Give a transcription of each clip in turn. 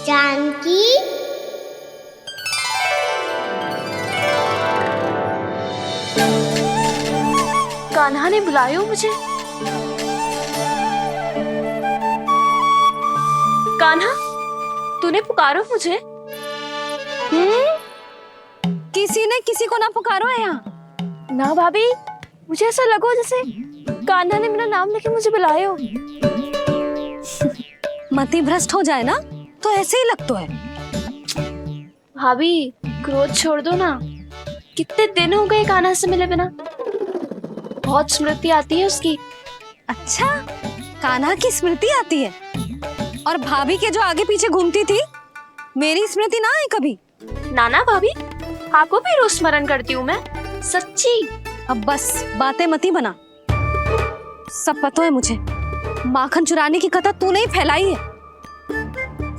जानकी। कान्हा ने बुलाया मुझे। कान्हा, तूने पुकारो मुझे। किसी ने किसी को ना पुकारो है यहाँ। ना भाभी, मुझे ऐसा लगो जैसे कान्हा ने मेरा नाम लेके मुझे बुलाया हो। मति भ्रष्ट हो जाए ना तो ऐसे ही लगता है। भाभी, क्रोध छोड़ दो ना। कितने दिन हो गए कान्हा से मिले बिना। बहुत स्मृति आती है उसकी। अच्छा, कान्हा की स्मृति आती है? और भाभी के जो आगे पीछे घूमती थी, मेरी स्मृति ना आई कभी? नाना भाभी, आपको भी रोज स्मरण करती हूँ मैं, सच्ची। अब बस बातें मती बना। सब पता है मुझे। माखन चुराने की कथा तूने ही फैलाई है।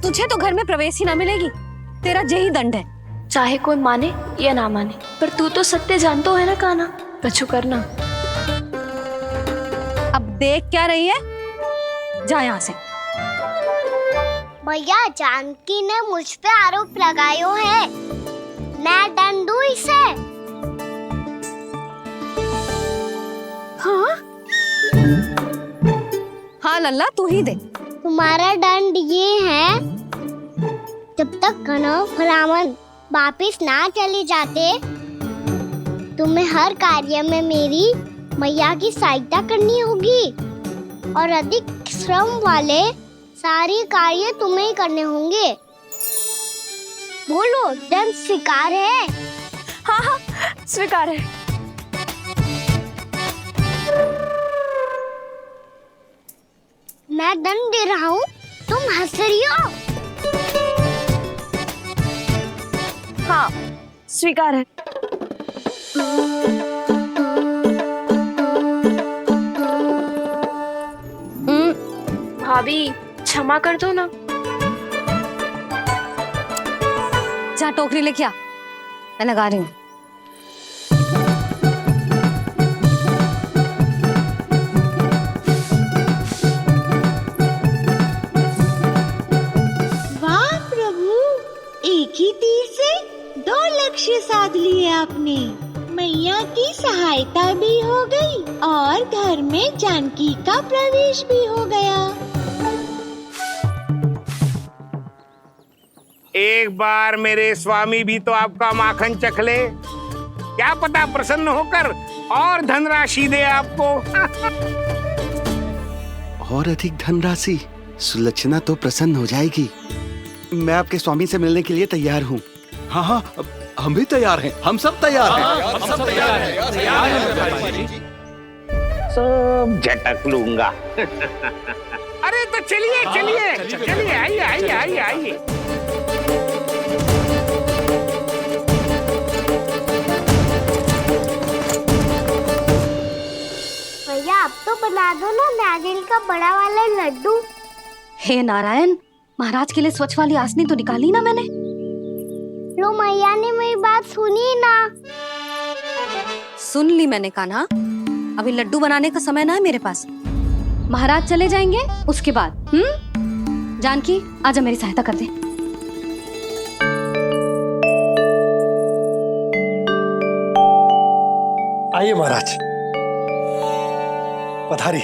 तुझे तो घर में प्रवेश ही ना मिलेगी। तेरा यही दंड है। चाहे कोई माने या ना माने, पर तू तो सत्य जानतो है ना कान्हा। कछु करना। अब देख क्या रही है, जा यहाँ से। भैया, जानकी ने मुझ पे आरोप लगायो है। मैं दंड दूं इसे? हाँ हाँ लल्ला, तू ही दे। तुम्हारा दंड ये है, जब तक कनव फलावन वापिस ना चले जाते, तुम्हें हर कार्य में मेरी मैया की सहायता करनी होगी और अधिक श्रम वाले सारे कार्य तुम्हें ही करने होंगे। बोलो, दंड स्वीकार है? हाँ हाँ, स्वीकार है। मैं दंड दे रहा हूँ, तुम हंस रही हो? हाँ, स्वीकार है। भाभी, क्षमा कर दो ना। जा टोकरी लेके आ, मैं लगा रही हूँ। वाह प्रभु, एक ही तीर से 2 लक्ष्य साध लिए आपने। मैया की सहायता भी हो गई और घर में जानकी का प्रवेश भी हो गया। एक बार मेरे स्वामी भी तो आपका माखन चख ले। क्या पता प्रसन्न होकर और धनराशि दे आपको। और अधिक धनराशि? सुलक्षणा तो प्रसन्न हो जाएगी। मैं आपके स्वामी से मिलने के लिए तैयार हूँ। हाँ हाँ, हम भी तैयार हैं। हम सब तैयार हैं। हम सब तैयार हैं। सब झटक लूंगा। अरे तो चलिए चलिए चलिए, आइए आइए आइए आइए। भैया, अब तो बना दो ना नारियल का बड़ा वाला लड्डू। हे नारायण, महाराज के लिए स्वच्छ वाली आसनी तो निकाली ना मैंने। लो, मैया ने मेरी बात सुनी ना। सुन ली मैंने कान्हा। अभी लड्डू बनाने का समय ना है मेरे पास। महाराज चले जाएंगे उसके बाद। जानकी, आजा मेरी सहायता कर दे। आइए महाराज, पधारी।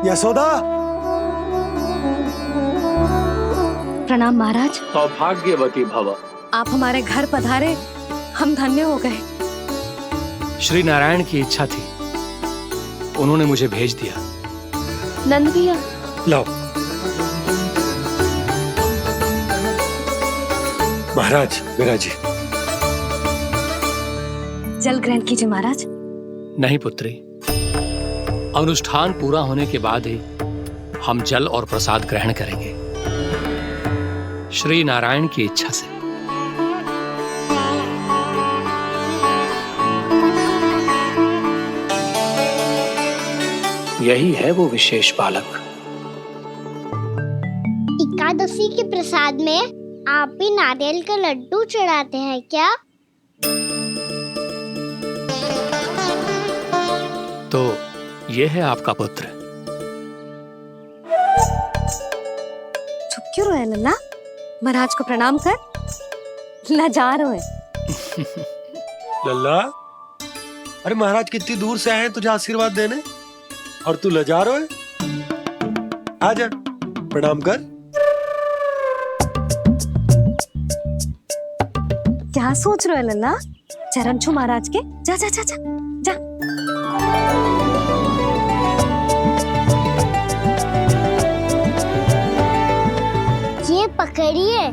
यशोदा। प्रणाम महाराज। सौभाग्यवती भव। आप हमारे घर पधारे, हम धन्य हो गए। श्री नारायण की इच्छा थी, उन्होंने मुझे भेज दिया। नंद भैया, लाओ। महाराज, विराजी। जल ग्रहण कीजिए महाराज। नहीं पुत्री, अनुष्ठान पूरा होने के बाद ही हम जल और प्रसाद ग्रहण करेंगे, श्री नारायण की इच्छा से। यही है वो विशेष बालक। एकादशी के प्रसाद में आप भी नारियल का लड्डू चढ़ाते हैं क्या? तो ये है आपका पुत्र। क्यों रोए लल्ला? महाराज को प्रणाम कर। लजा रोए। लल्ला, अरे महाराज कितनी दूर से आए हैं तुझे आशीर्वाद देने और तू लजा रहा है? आजा प्रणाम कर। क्या सोच रहे हो लल्ला? चरण छू महाराज के। जा जा जा जा जा। ये पकड़िए।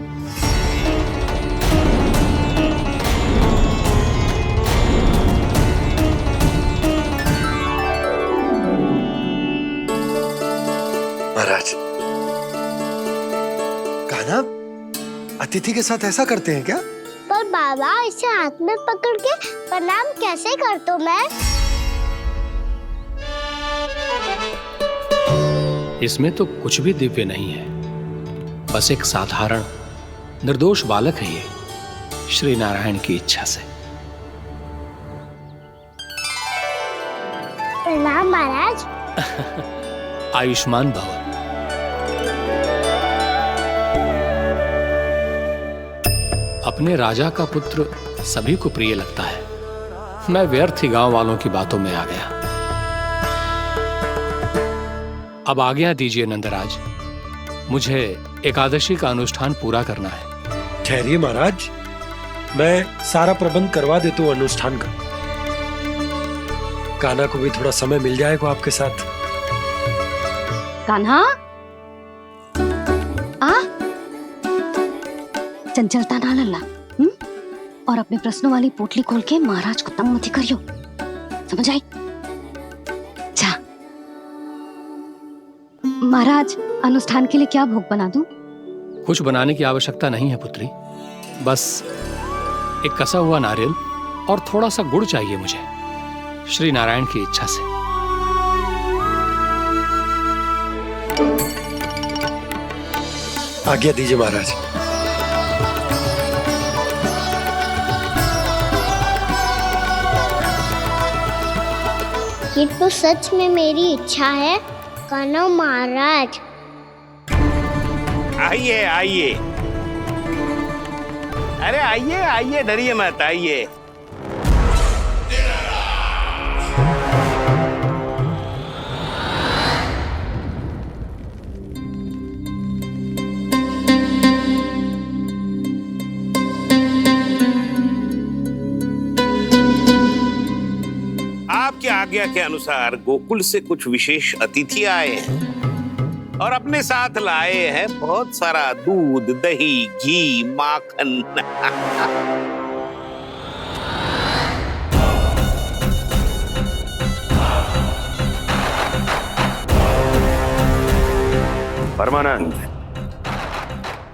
महाराज, कान्हा अतिथि के साथ ऐसा करते हैं क्या? पर बाबा, इसे हाथ में पकड़ के प्रणाम कैसे करता हूँ मैं? इसमें तो कुछ भी दिव्य नहीं है, बस एक साधारण निर्दोष बालक है ये, श्री नारायण की इच्छा से। प्रणाम महाराज। आयुष्मान भव। अपने राजा का पुत्र सभी को प्रिय लगता है। मैं व्यर्थ ही गांव वालों की बातों में आ गया। अब आज्ञा दीजिए नंदराज, मुझे एकादशी का अनुष्ठान पूरा करना है। ठहरिए महाराज, मैं सारा प्रबंध करवा देता हूँ अनुष्ठान का। कान्हा को भी थोड़ा समय मिल जाएगा आपके साथ। कान्हा, आ चंचलता ना लल्ला। और अपने प्रश्नों वाली पोटली खोल के महाराज को तंग मत करियो, समझ आई? जा। महाराज, अनुष्ठान के लिए क्या भोग बना दूं? कुछ बनाने की आवश्यकता नहीं है पुत्री, बस एक कसा हुआ नारियल और थोड़ा सा गुड़ चाहिए मुझे, श्री नारायण की इच्छा से। आज्ञा दीजिए महाराज। ये तो सच में मेरी इच्छा है। कान्हा महाराज, आइए आइए। अरे आइए आइए, डरिए मत, आइए। आपकी आज्ञा के अनुसार गोकुल से कुछ विशेष अतिथि आए हैं और अपने साथ लाए हैं बहुत सारा दूध, दही, घी, माखन। परमानंद,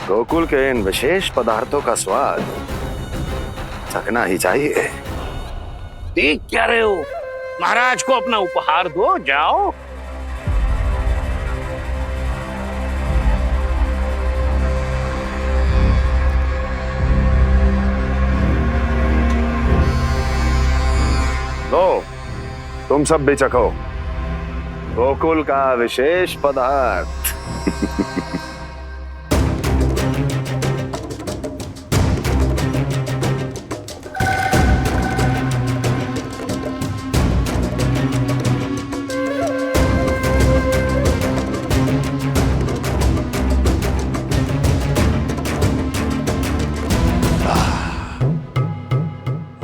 गोकुल के इन विशेष पदार्थों का स्वाद चखना ही चाहिए। देख क्या रहे हो? महाराज को अपना उपहार दो, जाओ। लो, तुम सब भी चखो गोकुल का विशेष पदार्थ।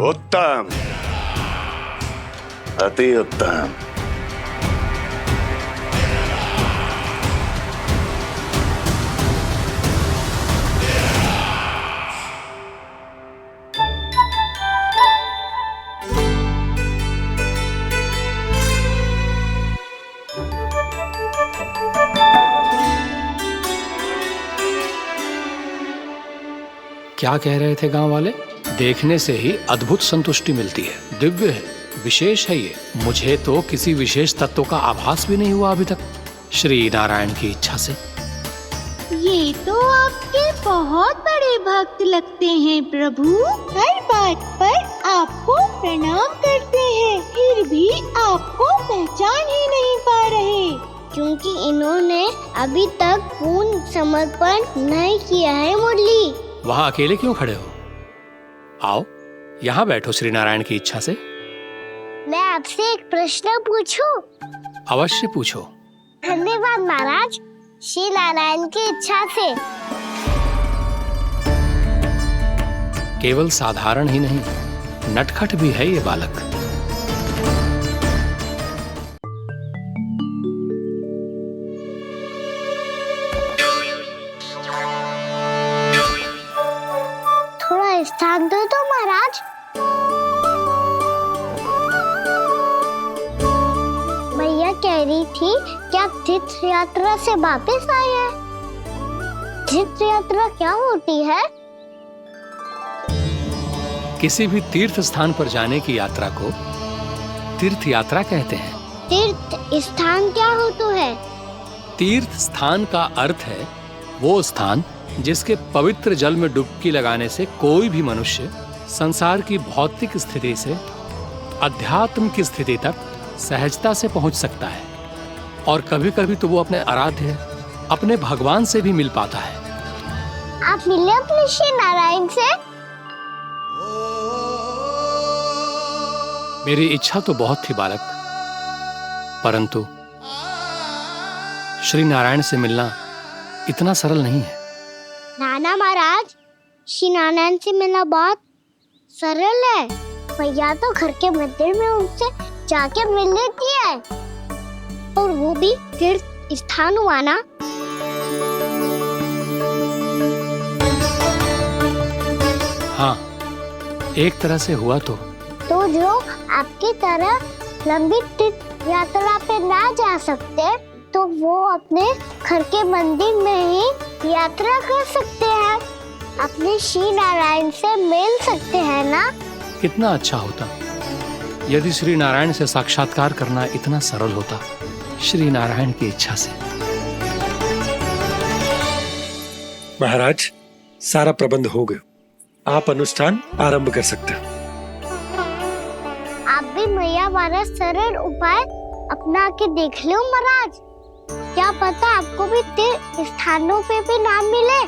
उत्तम, अति उत्तम। क्या कह रहे थे गांव वाले? देखने से ही अद्भुत संतुष्टि मिलती है, दिव्य है, विशेष है ये। मुझे तो किसी विशेष तत्व का आभास भी नहीं हुआ अभी तक, श्री नारायण की इच्छा से। ये तो आपके बहुत बड़े भक्त लगते हैं प्रभु। हर बात पर आपको प्रणाम करते हैं, फिर भी आपको पहचान ही नहीं पा रहे। क्योंकि इन्होंने अभी तक पूर्ण समर्पण नहीं किया है मुरली। वहां अकेले क्यों खड़े हो? आओ यहाँ बैठो श्री नारायण की इच्छा से। मैं आपसे एक प्रश्न पूछूं? अवश्य पूछो। धन्यवाद महाराज। श्री नारायण की इच्छा से। केवल साधारण ही नहीं, नटखट भी है ये बालक। थोड़ा स्थान दो तो महाराज। मैया कह रही थी कि आप तीर्थ यात्रा से वापस आए हैं। तीर्थ यात्रा क्या होती है? किसी भी तीर्थ स्थान पर जाने की यात्रा को तीर्थ यात्रा कहते हैं। तीर्थ स्थान क्या होता है? तीर्थ स्थान का अर्थ है वो स्थान जिसके पवित्र जल में डुबकी लगाने से कोई भी मनुष्य संसार की भौतिक स्थिति से अध्यात्म की स्थिति तक सहजता से पहुंच सकता है, और कभी कभी तो वो अपने आराध्य अपने भगवान से भी मिल पाता है। आप मिले अपने श्री नारायण से? मेरी इच्छा तो बहुत थी बालक, परंतु श्री नारायण से मिलना इतना सरल नहीं है। नाना महाराज, श्री नारायण से मिलना बहुत सरल है। भैया तो घर के मंदिर में उनसे जाके मिल लेती है, और वो भी तीर्थ स्थान हुआ ना। हाँ, एक तरह से हुआ तो जो आपकी तरह लंबी तीर्थ यात्रा पे ना जा सकते, तो वो अपने घर के मंदिर में ही यात्रा कर सकते हैं, अपने श्री नारायण से मिल सकते हैं ना। कितना अच्छा होता यदि श्री नारायण से साक्षात्कार करना इतना सरल होता, श्री नारायण की इच्छा से। महाराज, सारा प्रबंध हो गया, आप अनुष्ठान आरंभ कर सकते हैं। आप भी मैया वाला सरल उपाय अपना के देख लो महाराज। क्या पता आपको भी तीर्थ स्थानों पे भी नाम मिले,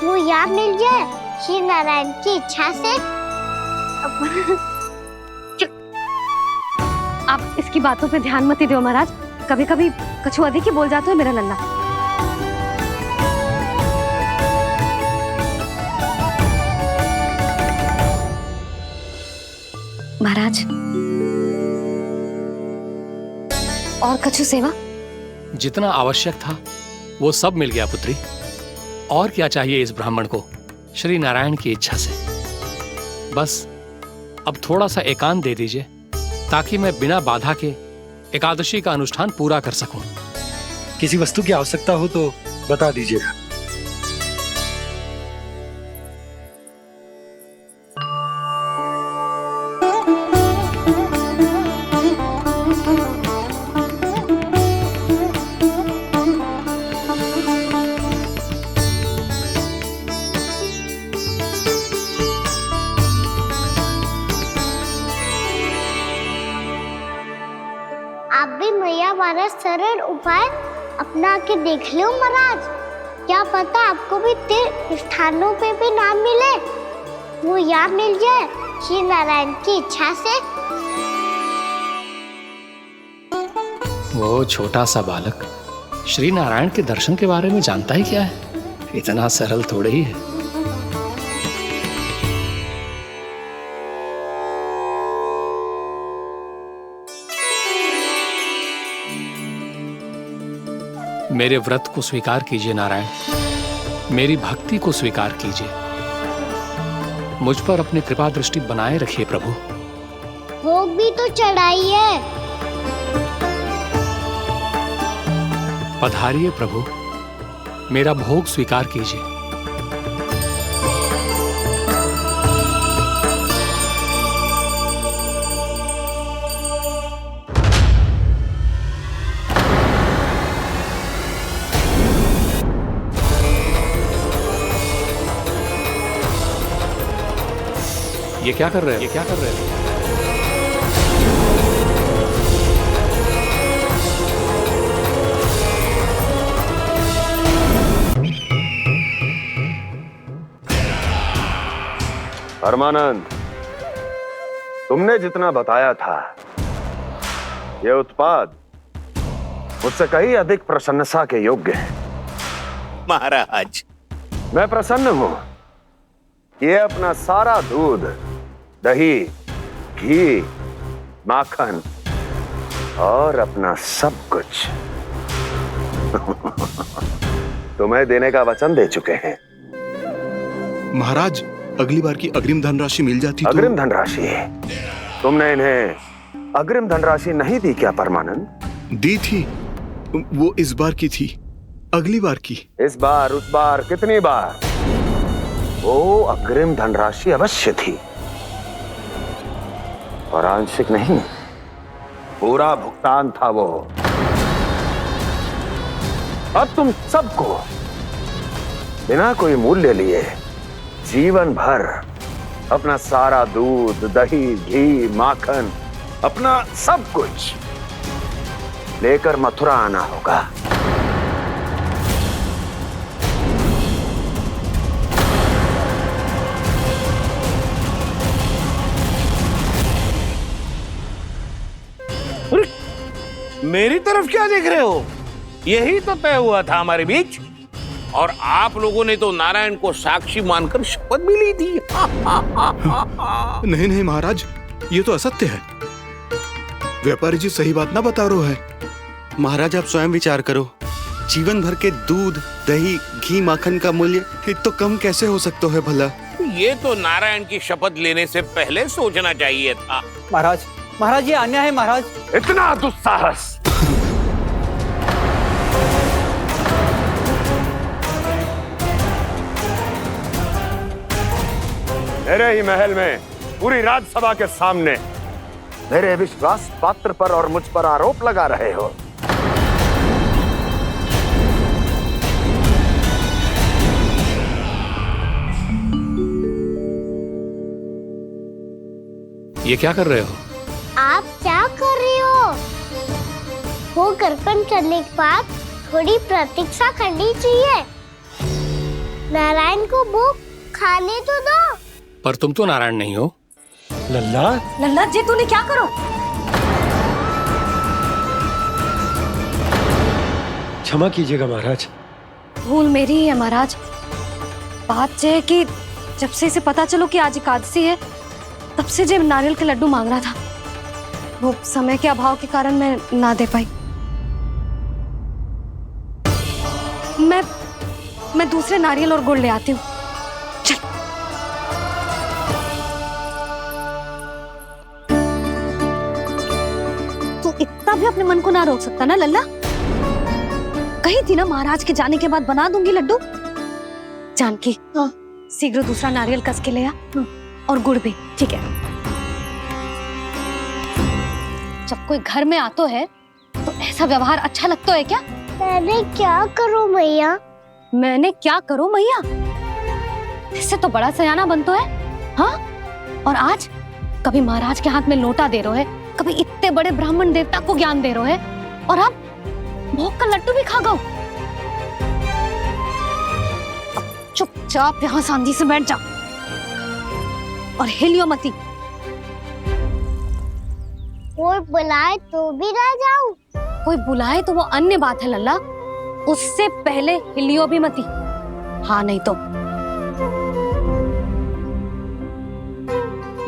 वो याद मिल जाए श्री नारायण की इच्छा से। आप इसकी बातों पे ध्यान मत दो महाराज, कभी कभी कछु अधिक ही बोल जाते हो मेरा नन्ना। महाराज, और कछु सेवा? जितना आवश्यक था वो सब मिल गया पुत्री। और क्या चाहिए इस ब्राह्मण को श्री नारायण की इच्छा से? बस अब थोड़ा सा एकांत दे दीजिए, ताकि मैं बिना बाधा के एकादशी का अनुष्ठान पूरा कर सकूं। किसी वस्तु की आवश्यकता हो तो बता दीजिएगा। आप भी मैया वाला सरल उपाय अपना के देख लो महाराज। क्या पता आपको भी तीर्थ स्थानों पे भी नाम मिले, वो याद मिल जाए श्री नारायण की इच्छा से। वो छोटा सा बालक श्री नारायण के दर्शन के बारे में जानता ही क्या है? इतना सरल थोड़े ही है। मेरे व्रत को स्वीकार कीजिए नारायण, मेरी भक्ति को स्वीकार कीजिए, मुझ पर अपनी कृपा दृष्टि बनाए रखिए प्रभु। भोग भी तो चढ़ाइए। पधारिए प्रभु, मेरा भोग स्वीकार कीजिए। ये क्या कर रहे हैं? ये क्या कर रहे हैं? परमानंद, तुमने जितना बताया था, ये उत्पाद मुझसे कहीं अधिक प्रशंसा के योग्य है। महाराज, मैं प्रसन्न हूं। ये अपना सारा दूध, दही, घी, माखन और अपना सब कुछ तुम्हें देने का वचन दे चुके हैं। महाराज, अगली बार की अग्रिम धनराशि मिल जाती तो। अग्रिम धनराशि? तुमने इन्हें अग्रिम धनराशि नहीं दी क्या परमानंद? दी थी, वो इस बार की थी, अगली बार की। इस बार, उस बार, कितनी बार? वो अग्रिम धनराशि अवश्य थी और आंशिक नहीं, पूरा भुगतान था वो। अब तुम सबको बिना कोई मूल्य लिए जीवन भर अपना सारा दूध, दही, घी, माखन, अपना सब कुछ लेकर मथुरा आना होगा। मेरी तरफ क्या देख रहे हो? यही तो तय हुआ था हमारे बीच, और आप लोगों ने तो नारायण को साक्षी मानकर शपथ भी ली थी। नहीं नहीं महाराज, ये तो असत्य है। व्यापारी जी सही बात ना बता रहे हैं। महाराज, आप स्वयं विचार करो। जीवन भर के दूध, दही, घी, माखन का मूल्य तो कम कैसे हो सकता है भला? ये तो नारायण की शपथ लेने से पहले सोचना चाहिए था। महाराज, महाराज ये अन्याय है महाराज। इतना दुस्साहस! मेरे ही महल में पूरी राज्यसभा के सामने मेरे विश्वास पात्र पर और मुझ पर आरोप लगा रहे हो। ये क्या कर रहे हो? आप क्या कर रहे हो? वो करपन करने के बाद थोड़ी प्रतीक्षा करनी चाहिए। नारायण को भूख खाने तो दो। पर तुम तो नारायण नहीं हो। लल्ला, लल्ला जी, तूने क्या करो? क्षमा कीजिएगा महाराज। भूल मेरी ही है महाराज। बात यह है कि जब से इसे पता चलो कि आज एकादशी है, तब से जब नारियल के लड्डू मांग रहा था, वो समय के अभाव के कारण मैं ना दे पाई। मैं दूसरे नारियल और गुड़ ले आती हूँ। चल। तू इतना भी अपने मन को ना रोक सकता ना लल्ला? कही थी ना महाराज के जाने के बाद बना दूंगी लड्डू। जानकी, शीघ्र दूसरा नारियल कस के ले आ, और गुड़ भी। ठीक है। जब कोई घर में आतो है तो ऐसा व्यवहार अच्छा लगता है क्या? मैंने क्या करूं मैया? मैंने क्या करूं मैया? इससे तो बड़ा सयाना बनतो है। हाँ? और आज कभी महाराज के हाथ में लोटा दे रहे है, कभी इतने बड़े ब्राह्मण देवता को ज्ञान दे रहे है, और अब भोग का लड्डू भी खा गो। चुपचाप यहाँ सांझी से बैठ जा और हिलियो मती। कोई बुलाए तो भी ना जाऊं? कोई बुलाए तो वो अन्य बात है लल्ला, उससे पहले हिलियो भी मती। हाँ नहीं तो।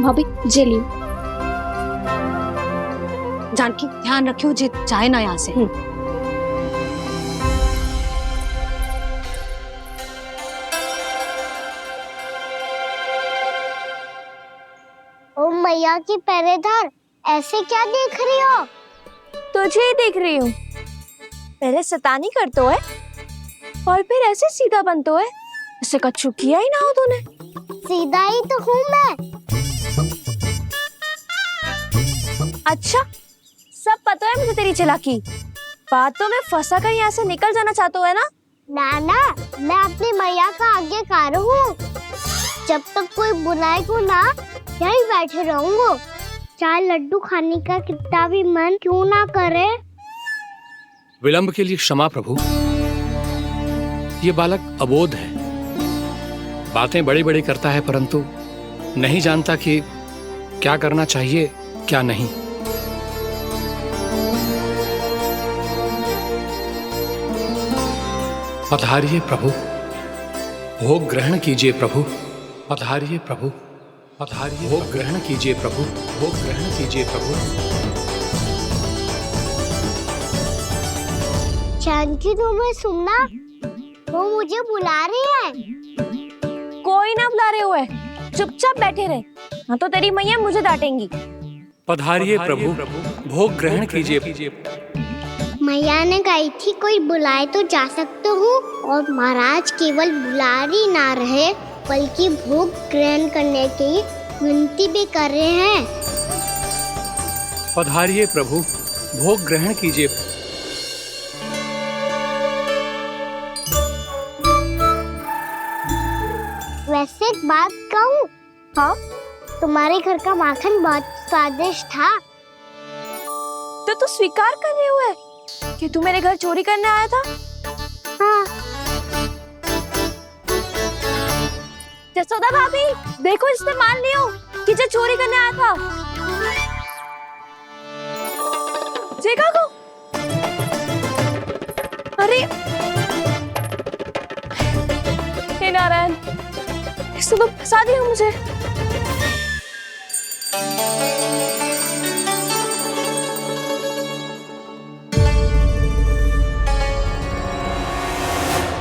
भाभी जे लियो। जानकी ध्यान रखियो जे जाए ना यहाँ से। ओ मैया की पहरेदार, ऐसे क्या देख रही हो? तुझे ही देख रही हूँ। पहले शैतानी करतो है और फिर ऐसे सीधा बनतो है, ऐसे कछु किया ही ना हो तूने। सीधा ही तो हूँ मैं। अच्छा, सब पता है मुझे तेरी चालाकी। बातों में फंसा कर यहाँ से निकल जाना चाहते हो है ना? नाना, मैं अपनी मैया का आज्ञाकार हूँ। जब तक कोई बुलाएगा ना, यहीं बैठे रहूंगा, चाहे लड्डू खाने का कितना भी मन क्यों ना करे। विलंब के लिए क्षमा प्रभु। ये बालक अबोध है, बातें बड़ी बड़ी करता है, परंतु नहीं जानता कि क्या करना चाहिए क्या नहीं। पधारिए प्रभु, भोग ग्रहण कीजिए प्रभु। पधारिए प्रभु, पधारिए, भोग ग्रहण कीजिए प्रभु, भोग ग्रहण कीजिए प्रभु। जानकी तुम्हें सुनना, वो मुझे बुला रही है। कोई ना बुला रहे हुए, चुपचाप बैठे रहे, हाँ तो तेरी मैया मुझे डांटेंगी। पधारिए प्रभु, भोग ग्रहण कीजिए। मैया ने कही थी कोई बुलाए तो जा सकते हूँ, और महाराज केवल बुलारी ना रहे बल्कि भोग ग्रहण करने की विनती भी कर रहे हैं। पधारिए प्रभु, भोग ग्रहण कीजिए। वैसे एक बात कहूँ? हाँ? तुम्हारे घर का माखन बहुत स्वादिष्ट था। तो तू स्वीकार कर रहे हुए कि तू मेरे घर चोरी करने आया था? हाँ। जसोदा भाभी, देखो इसने मान लियो कि जो चोरी करने आया था। देखा को? अरे हे नारायण, इसने तो फंसा दिया मुझे।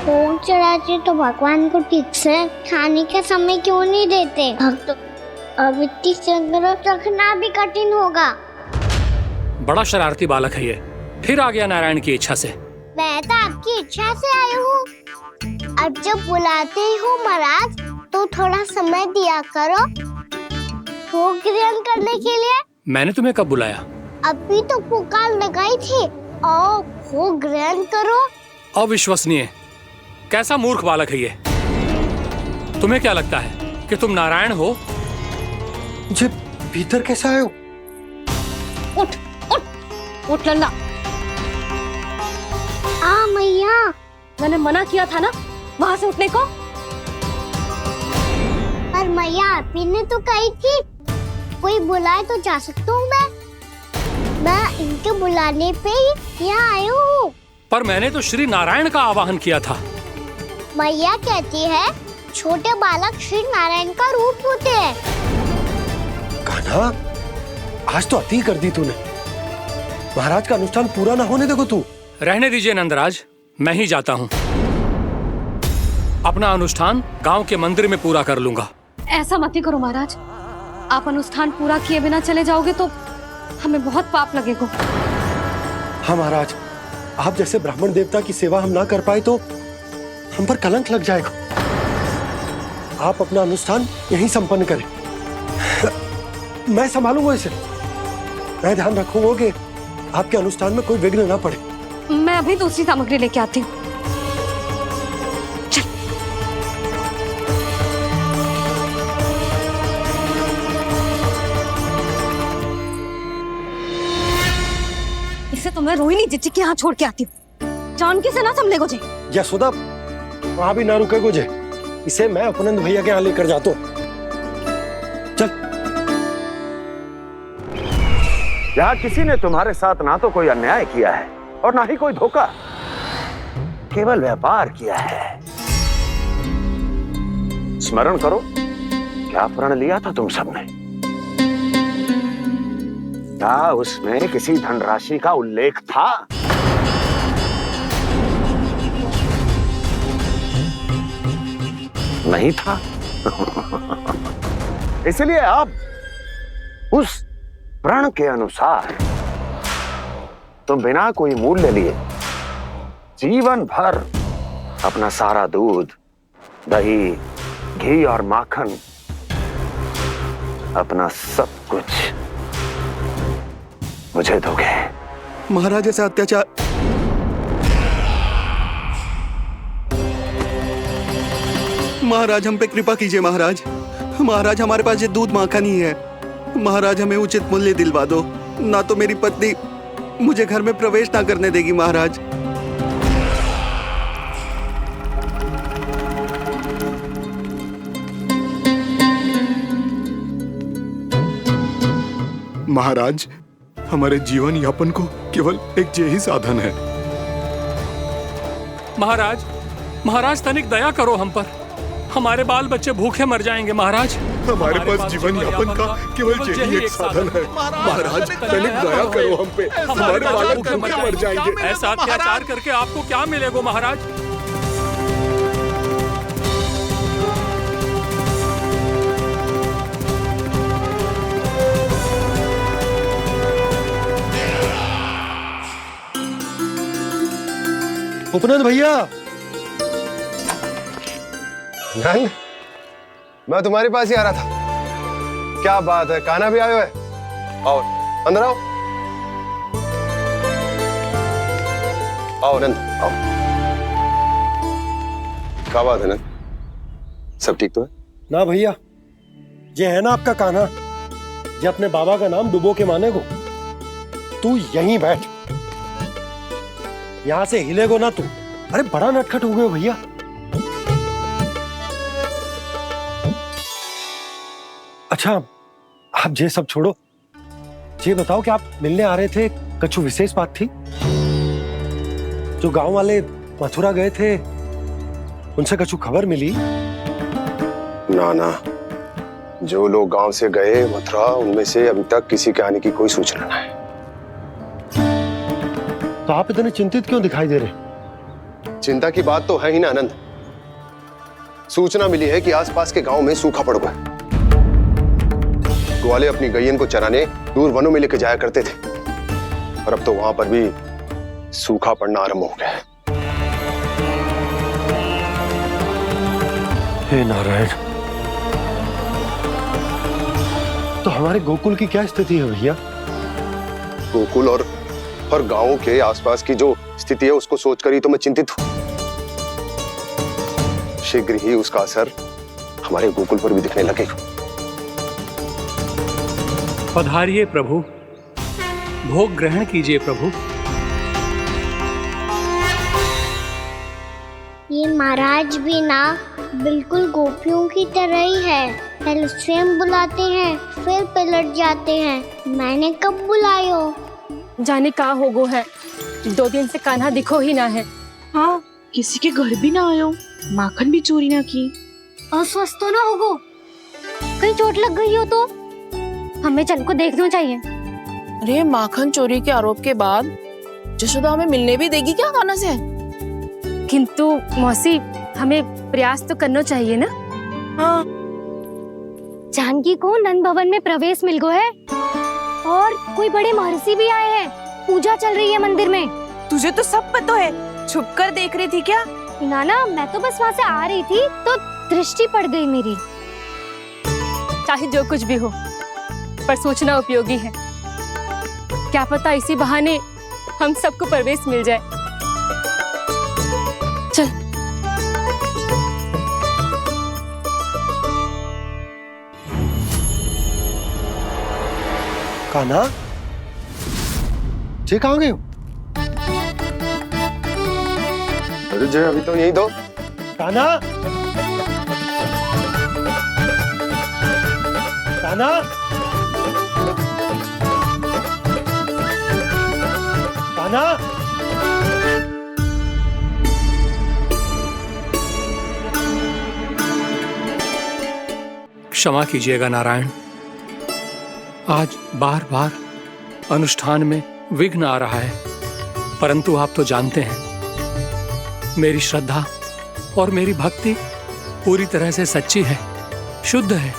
भोग चढ़ाते तो भगवान को ठीक से खाने का समय क्यों नहीं देते? भक्त अब इतनी संग्रह रखना भी कठिन होगा। बड़ा शरारती बालक है ये, फिर आ गया नारायण की इच्छा से। मैं तो आपकी इच्छा से आई हूँ। अब जब बुलाते ही हो महाराज तो थोड़ा समय दिया करो भोग ग्रहण करने के लिए। मैंने तुम्हें कब बुलाया? अभी तो पुकार लगाई थी, आओ भोग ग्रहण करो। अविश्वसनीय, कैसा मूर्ख बालक है ये। तुम्हें क्या लगता है कि तुम नारायण हो? मुझे भीतर कैसा आए हो? उठ उठ उठ लल्ला। मैया, मैंने मना किया था ना वहाँ से उठने को। पर मैया आपी ने तो कही थी कोई बुलाए तो जा सकता हूँ। मैं इनके बुलाने पे ही यहाँ आई हूँ। पर मैंने तो श्री नारायण का आवाहन किया था। मैया कहती है छोटे बालक श्री नारायण का रूप होते हैं। कान्हा, आज तो अति कर दी तूने। महाराज का अनुष्ठान पूरा ना होने देखो तू। रहने दीजिए नंदराज, मैं ही जाता हूँ। अपना अनुष्ठान गांव के मंदिर में पूरा कर लूंगा। ऐसा मत ही करो महाराज, आप अनुष्ठान पूरा किए बिना चले जाओगे तो हमें बहुत पाप लगेगा। हाँ महाराज, आप जैसे ब्राह्मण देवता की सेवा हम ना कर पाए तो हम पर कलंक लग जाएगा। आप अपना अनुष्ठान यहीं संपन्न करें, मैं संभालूंगा इसे। मैं ध्यान रखूंगा कि आपके अनुष्ठान में कोई विघ्न ना पड़े। मैं अभी दूसरी सामग्री लेके आती हूँ। इसे तो मैं रोहिणी जीजी के यहाँ छोड़ के आती हूँ। जानकी से ना संभले गुजे। यशोदा, वहां भी ना रुके गुजे। इसे मैं अपनंद भैया के यहाँ लेकर जाता हूँ। चल। यहाँ किसी ने तुम्हारे साथ ना तो कोई अन्याय किया है और ना ही कोई धोखा, केवल व्यापार किया है। स्मरण करो, क्या प्रण लिया था तुम सबने? क्या उसमें किसी धनराशि का उल्लेख था? नहीं था। इसलिए आप उस प्रण के अनुसार तुम बिना कोई मूल्य लिए जीवन भर अपना सारा दूध, दही, घी और माखन, अपना सब कुछ मुझे दोगे। महाराज ऐसा अत्याचार। महाराज हम पे कृपा कीजिए। महाराज, महाराज हमारे पास ये दूध माखन ही है। महाराज हमें उचित मूल्य दिलवा दो, ना तो मेरी पत्नी मुझे घर में प्रवेश ना करने देगी। महाराज, महाराज, हमारे जीवन यापन को केवल एक यही साधन है। महाराज, महाराज तनिक दया करो हम पर। हमारे बाल बच्चे भूखे मर जाएंगे महाराज। हमारे पास जीवन यापन का केवल यही एक साधन है। महाराज तनिक दया करो हम पे, हमारे बालक भूखे मर जाएंगे। ऐसा अत्याचार करके आपको क्या मिलेगा महाराज? उपनंद भैया। नंद, मैं तुम्हारे पास ही आ रहा था। क्या बात है, कान्हा भी आयो है? आओ अंदर आओ। आओ नंद आओ। क्या बात है नंद, सब ठीक तो है? ना भैया, ये है ना आपका कान्हा, ये अपने बाबा का नाम डुबो के माने को। तू यहीं बैठ, यहां से हिलेगो ना तू। अरे बड़ा नटखट हो गए हो भैया। अच्छा, आप ये सब छोड़ो, ये बताओ कि आप मिलने आ रहे थे, कछु विशेष बात थी? जो गांव वाले मथुरा गए थे, उनसे कछु खबर मिली? ना ना, जो लोग गांव से गए मथुरा, उनमें से अभी तक किसी के आने की कोई सूचना नहीं। तो आप इतने चिंतित क्यों दिखाई दे रहे? चिंता की बात तो है ही ना आनंद। सूचना मिली है कि आसपास के गांव में सूखा पड़ गया। ग्वाले अपनी गैयन को चराने दूर वनों में लेकर जाया करते थे, और अब तो वहां पर भी सूखा पड़ना आरंभ हो गया है। हे नारायण, तो हमारे गोकुल की क्या स्थिति है भैया? गोकुल और गांवों के आसपास की जो स्थिति है उसको सोचकर ही तो मैं चिंतित हूं। शीघ्र ही उसका असर हमारे गोकुल पर भी दिखने लगेगा। पधारिए प्रभु, भोग ग्रहण कीजिए प्रभु। ये महाराज भी ना बिल्कुल गोपियों की तरह ही है। पहले स्वयं बुलाते हैं, फिर पलट जाते हैं। मैंने कब बुलायो? जाने का हो गो है, 2 दिन से कान्हा दिखो ही ना है। हाँ, किसी के घर भी ना आयो, माखन भी चोरी ना की। अस्वस्थ तो ना होगो, कहीं चोट लग गई हो तो? हमें चल को देखना चाहिए। अरे माखन चोरी के आरोप के बाद जशोदा हमें मिलने भी देगी क्या कान्हा से? किंतु मौसी, हमें प्रयास तो करना चाहिए ना। हाँ, जानकी को नंद भवन में प्रवेश मिल गो है, और कोई बड़े महर्षि भी आए हैं। पूजा चल रही है मंदिर में। तुझे तो सब पता है, छुप कर देख रही थी क्या? ना, मैं तो बस वहाँ से आ रही थी तो दृष्टि पड़ गई मेरी। चाहे जो कुछ भी हो, पर सोचना उपयोगी है। क्या पता इसी बहाने हम सबको प्रवेश मिल जाए। चल। कान्हा, जे कहाँ गए हो? अरे जय, अभी तो यही दो। कान्हा, कान्हा, कान्हा। क्षमा कीजिएगा नारायण, आज बार बार अनुष्ठान में विघ्न आ रहा है, परंतु आप तो जानते हैं मेरी श्रद्धा और मेरी भक्ति पूरी तरह से सच्ची है, शुद्ध है।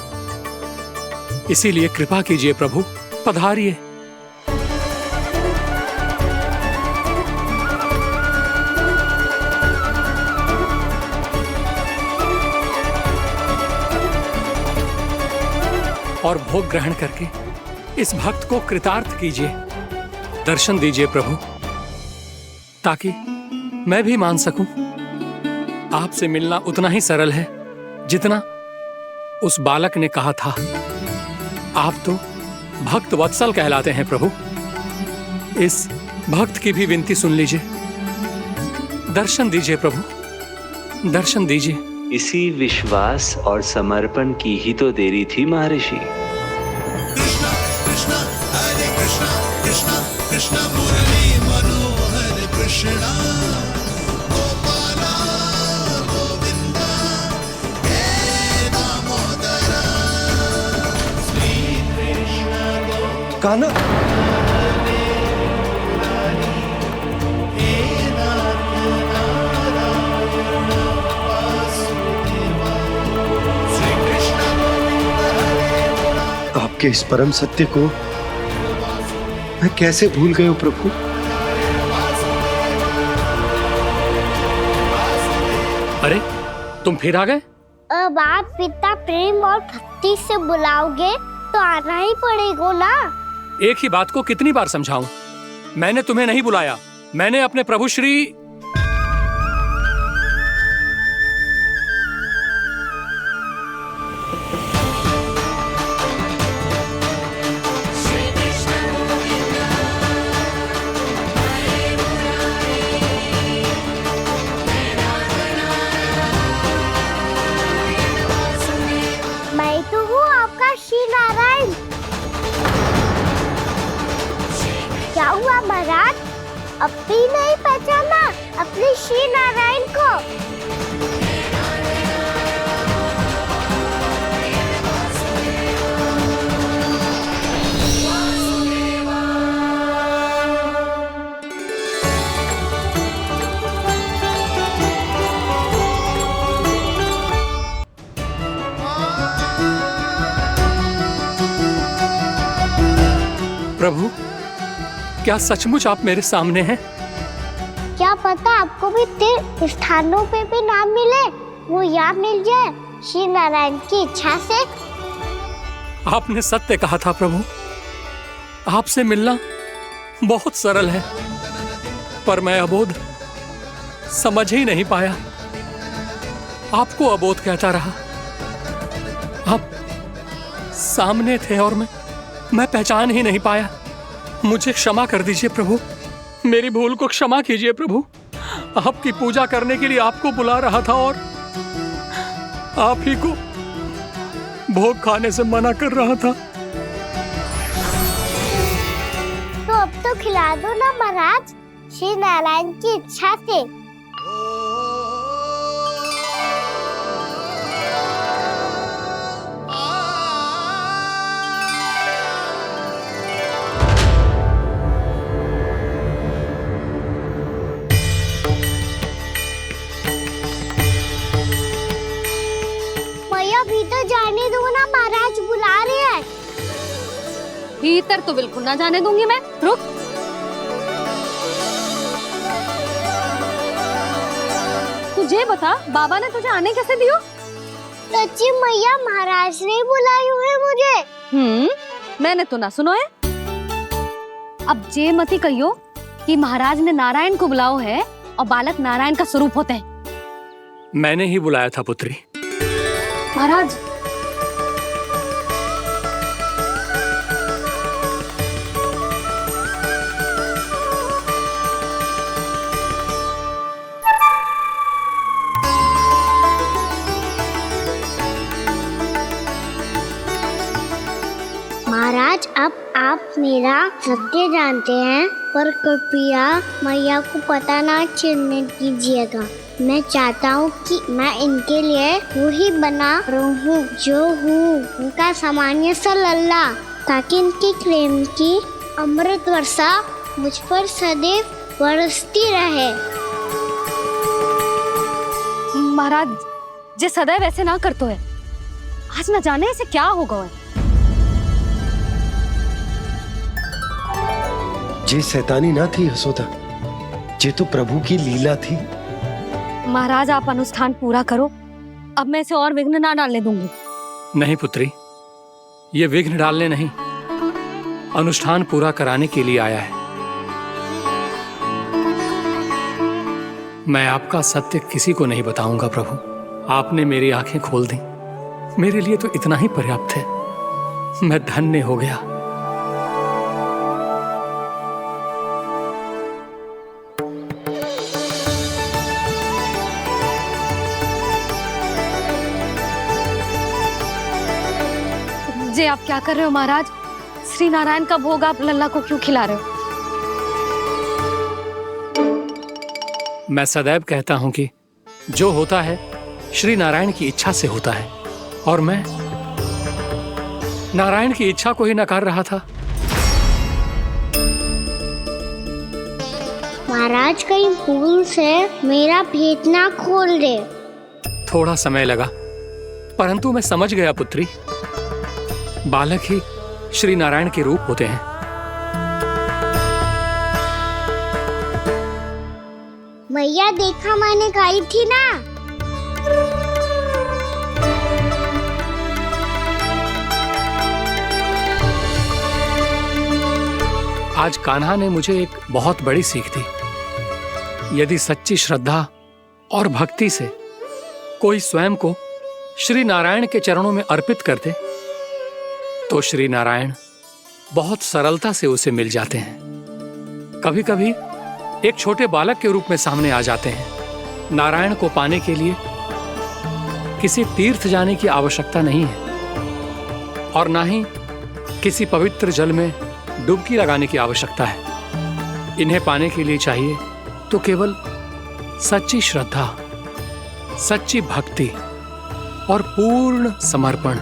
इसीलिए कृपा कीजिए प्रभु, पधारिए। और भोग ग्रहण करके इस भक्त को कृतार्थ कीजिए। दर्शन दीजिए प्रभु, ताकि मैं भी मान सकूं। आपसे मिलना उतना ही सरल है जितना उस बालक ने कहा था। आप तो भक्त वत्सल कहलाते हैं प्रभु। इस भक्त की भी विनती सुन लीजिए। दर्शन दीजिए प्रभु, दर्शन दीजिए। इसी विश्वास और समर्पण की ही तो देरी थी महर्षि। कृष्णा कृष्णा हरे कान्हा, आपके इस परम सत्य को मैं कैसे भूल गया हूं प्रभु। अरे तुम फिर आ गए? अब आप इतना प्रेम और भक्ति से बुलाओगे तो आना ही पड़ेगा ना। एक ही बात को कितनी बार समझाऊं? मैंने तुम्हें नहीं बुलाया, मैंने अपने प्रभु श्री मैं तो हूँ आपका श्री नारायण। क्या हुआ महाराज, अब भी नहीं पहचाना अपने श्री नारायण को? प्रभु, क्या सचमुच आप मेरे सामने हैं? क्या पता आपको भी तीर्थ स्थानों पे भी नाम मिले, वो यहाँ मिल जाए श्री नारायण की इच्छा से। आपने सत्य कहा था प्रभु, आपसे मिलना बहुत सरल है, पर मैं अबोध समझ ही नहीं पाया। आपको अबोध कहता रहा। आप सामने थे और मैं पहचान ही नहीं पाया। मुझे क्षमा कर दीजिए प्रभु, मेरी भूल को क्षमा कीजिए प्रभु। आपकी पूजा करने के लिए आपको बुला रहा था और आप ही को भोग खाने से मना कर रहा था। तो अब तो खिला दो ना महाराज, श्री नारायण की इच्छा से। भीतर जाने दो ना, महाराज बुला रहे हैं। भीतर तो बिल्कुल ना जाने दूंगी मैं, रुक। तुझे बता, बाबा ने तुझे आने कैसे दियो? सच्ची मैया, महाराज ने बुलाई हुई मुझे। मैंने तो ना सुनो है। अब जे मती कहियो कि महाराज ने नारायण को बुलाओ है और बालक नारायण का स्वरूप होते हैं। मैंने ही बुलाया था पुत्री। महाराज, महाराज, अब आप मेरा सत्य जानते हैं, पर कृपया मैया को पता ना चलने दीजिएगा। मैं चाहता हूँ कि मैं इनके लिए वही बना रहूँ जो हूँ, उनका सामान्य सा लल्ला, ताकि इनकी प्रेम की अमृत वर्षा मुझ पर सदैव बरसती रहे। महाराज, जे सदैव ऐसे ना करतो है, आज न जाने इसे क्या होगा है। जे शैतानी ना थी यशोदा, जे तो प्रभु की लीला थी। महाराज, आप अनुष्ठान पूरा करो, अब मैं इसे और विघ्न ना डालने दूंगी। नहीं पुत्री, ये विघ्न डालने नहीं, अनुष्ठान पूरा कराने के लिए आया है। मैं आपका सत्य किसी को नहीं बताऊंगा प्रभु। आपने मेरी आंखें खोल दी, मेरे लिए तो इतना ही पर्याप्त है। मैं धन्य हो गया। जे आप क्या कर रहे हो महाराज? श्री नारायण का भोग आप लल्ला को क्यों खिला रहे हो? मैं सदैव कहता हूं कि जो होता है श्री नारायण की इच्छा से होता है, और मैं नारायण की इच्छा को ही नकार रहा था। महाराज कहीं भूल से मेरा भेद ना खोल दे। थोड़ा समय लगा, परंतु मैं समझ गया पुत्री। बालक ही श्री नारायण के रूप होते हैं। मैया देखा मैंने कही थी ना। आज कान्हा ने मुझे एक बहुत बड़ी सीख दी। यदि सच्ची श्रद्धा और भक्ति से कोई स्वयं को श्री नारायण के चरणों में अर्पित कर दे तो श्री नारायण बहुत सरलता से उसे मिल जाते हैं। कभी कभी एक छोटे बालक के रूप में सामने आ जाते हैं। नारायण को पाने के लिए किसी तीर्थ जाने की आवश्यकता नहीं है और ना ही किसी पवित्र जल में डुबकी लगाने की आवश्यकता है। इन्हें पाने के लिए चाहिए तो केवल सच्ची श्रद्धा, सच्ची भक्ति और पूर्ण समर्पण।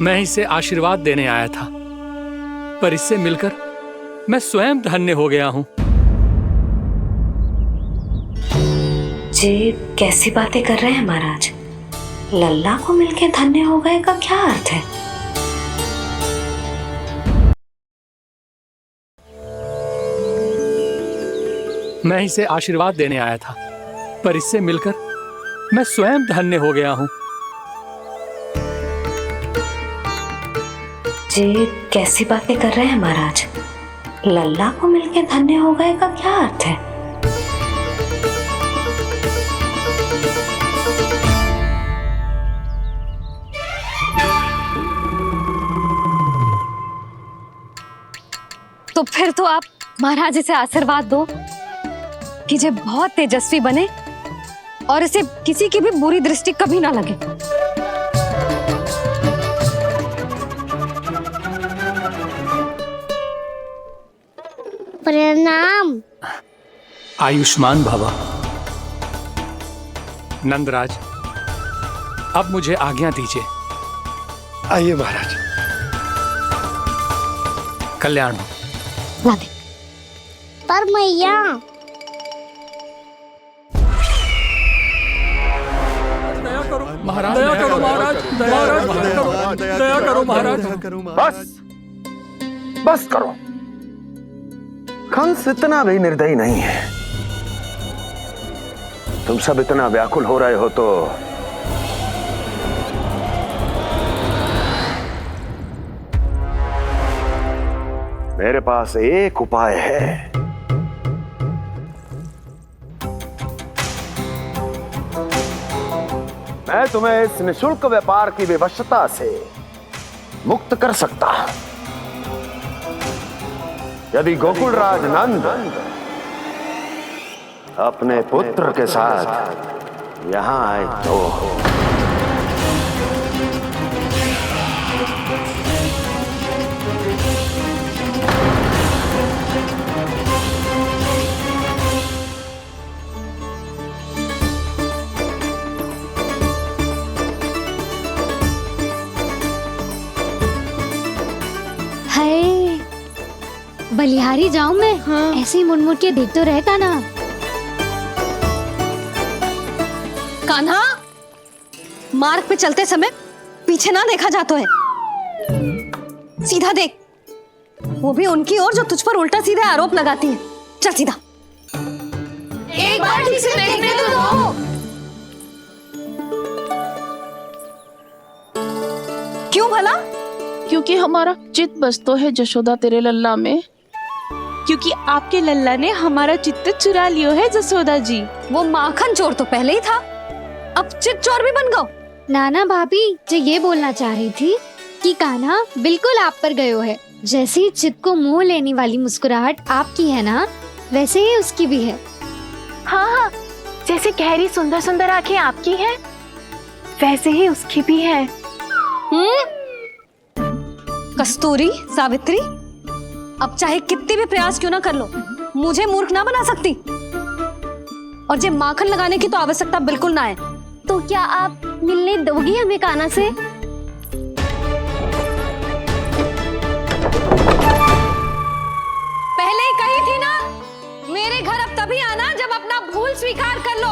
मैं इसे आशीर्वाद देने आया था, पर इससे मिलकर मैं स्वयं धन्य हो गया हूं। जी कैसी बातें कर रहे हैं महाराज? लल्ला को मिलके धन्य हो गए का क्या अर्थ है? मैं इसे आशीर्वाद देने आया था, पर इससे मिलकर मैं स्वयं धन्य हो गया हूं। जी कैसी बातें कर रहे हैं महाराज? लल्ला को मिलके धन्य हो गए का क्या अर्थ है? तो फिर तो आप महाराज इसे आशीर्वाद दो कि ये बहुत तेजस्वी बने और इसे किसी की भी बुरी दृष्टि कभी ना लगे। प्रणाम। आयुष्मान भव। नंदराज, अब मुझे आज्ञा दीजिए। आइए महाराज। कल्याण हो। पर मैया महाराज, दया करो महाराज, दया करो महाराज। बस बस करो। कंस इतना भी निर्दयी नहीं है। तुम सब इतना व्याकुल हो रहे हो तो मेरे पास एक उपाय है। मैं तुम्हें इस निःशुल्क व्यापार की विवशता से मुक्त कर सकता हूं। यदि गोकुलराज नंद अपने पुत्र के साथ यहां आए तो बलिहारी जाऊं मैं? हाँ। ऐसे ही मुड़ के देख तो रहता ना। कान्हा, मार्ग पे चलते समय पीछे ना देखा जाता है। सीधा देख, वो भी उनकी ओर जो तुझ पर उल्टा सीधा आरोप लगाती है। चल सीधा। एक बार ठीक से देखने तो दो। क्यों भला? क्योंकि हमारा चित्त बसतो है जशोदा तेरे लल्ला में। क्योंकि आपके लल्ला ने हमारा चित्त चुरा लियो है जसोदा जी। वो माखन चोर तो पहले ही था, अब चित्त चोर भी बन गो। नाना भाभी जो ये बोलना चाह रही थी कि कान्हा बिल्कुल आप पर गयो है। जैसे ही चित्त को मोह लेने वाली मुस्कुराहट आपकी है ना, वैसे ही उसकी भी है। हाँ हाँ, जैसे गहरी सुंदर सुंदर आंखें आपकी हैं, वैसे ही उसकी भी है। कस्तूरी, सावित्री, अब चाहे कितने भी प्रयास क्यों ना कर लो, मुझे मूर्ख ना बना सकती। और जे माखन लगाने की तो आवश्यकता बिल्कुल ना है। तो क्या आप मिलने दोगी हमें कान्हा से? पहले ही कही थी ना, मेरे तभी आना जब अपना भूल स्वीकार कर लो।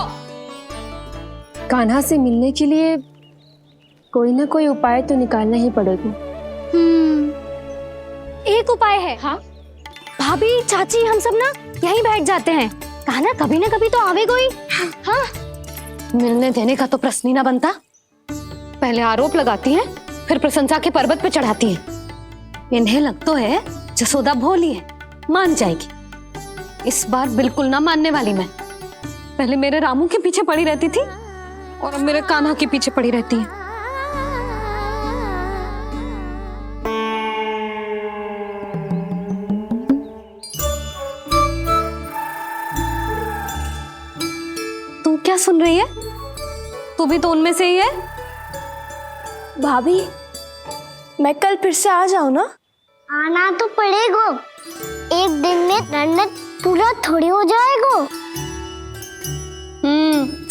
कान्हा से मिलने के लिए कोई ना कोई उपाय तो निकालना ही पड़ेगा। एक उपाय है। हाँ भाभी, चाची, हम सब ना यहीं बैठ जाते हैं। कान्हा कभी ना कभी तो आवेगा ही। हाँ मिलने देने का तो प्रश्न ही ना बनता। पहले आरोप लगाती हैं, फिर प्रशंसा के पर्वत पे चढ़ाती हैं। इन्हें लगता है जसोदा भोली है, मान जाएगी। इस बार बिल्कुल ना मानने वाली मैं। पहले मेरे रामू के पीछे पड़ी रहती थी और अब मेरे कान्हा के पीछे पड़ी रहती है। तू क्या सुन रही है? तू भी तो उनमें से ही है। भाभी, मैं कल फिर से आ जाऊं ना? आना तो पड़ेगा। एक दिन में रन्नत पूरा थोड़ी हो जाएगा।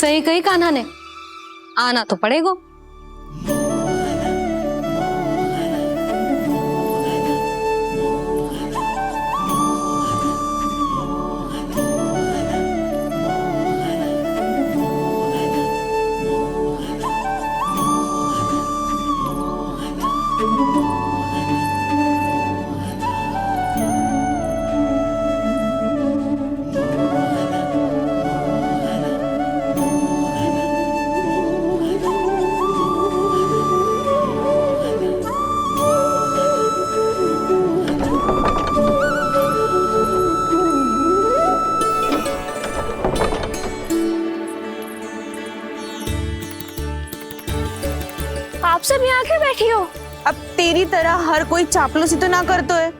सही कही कान्हा ने, आना तो पड़ेगा। आप सब यहाँ क्यों बैठी हो? अब तेरी तरह हर कोई चापलूसी तो ना करतो है,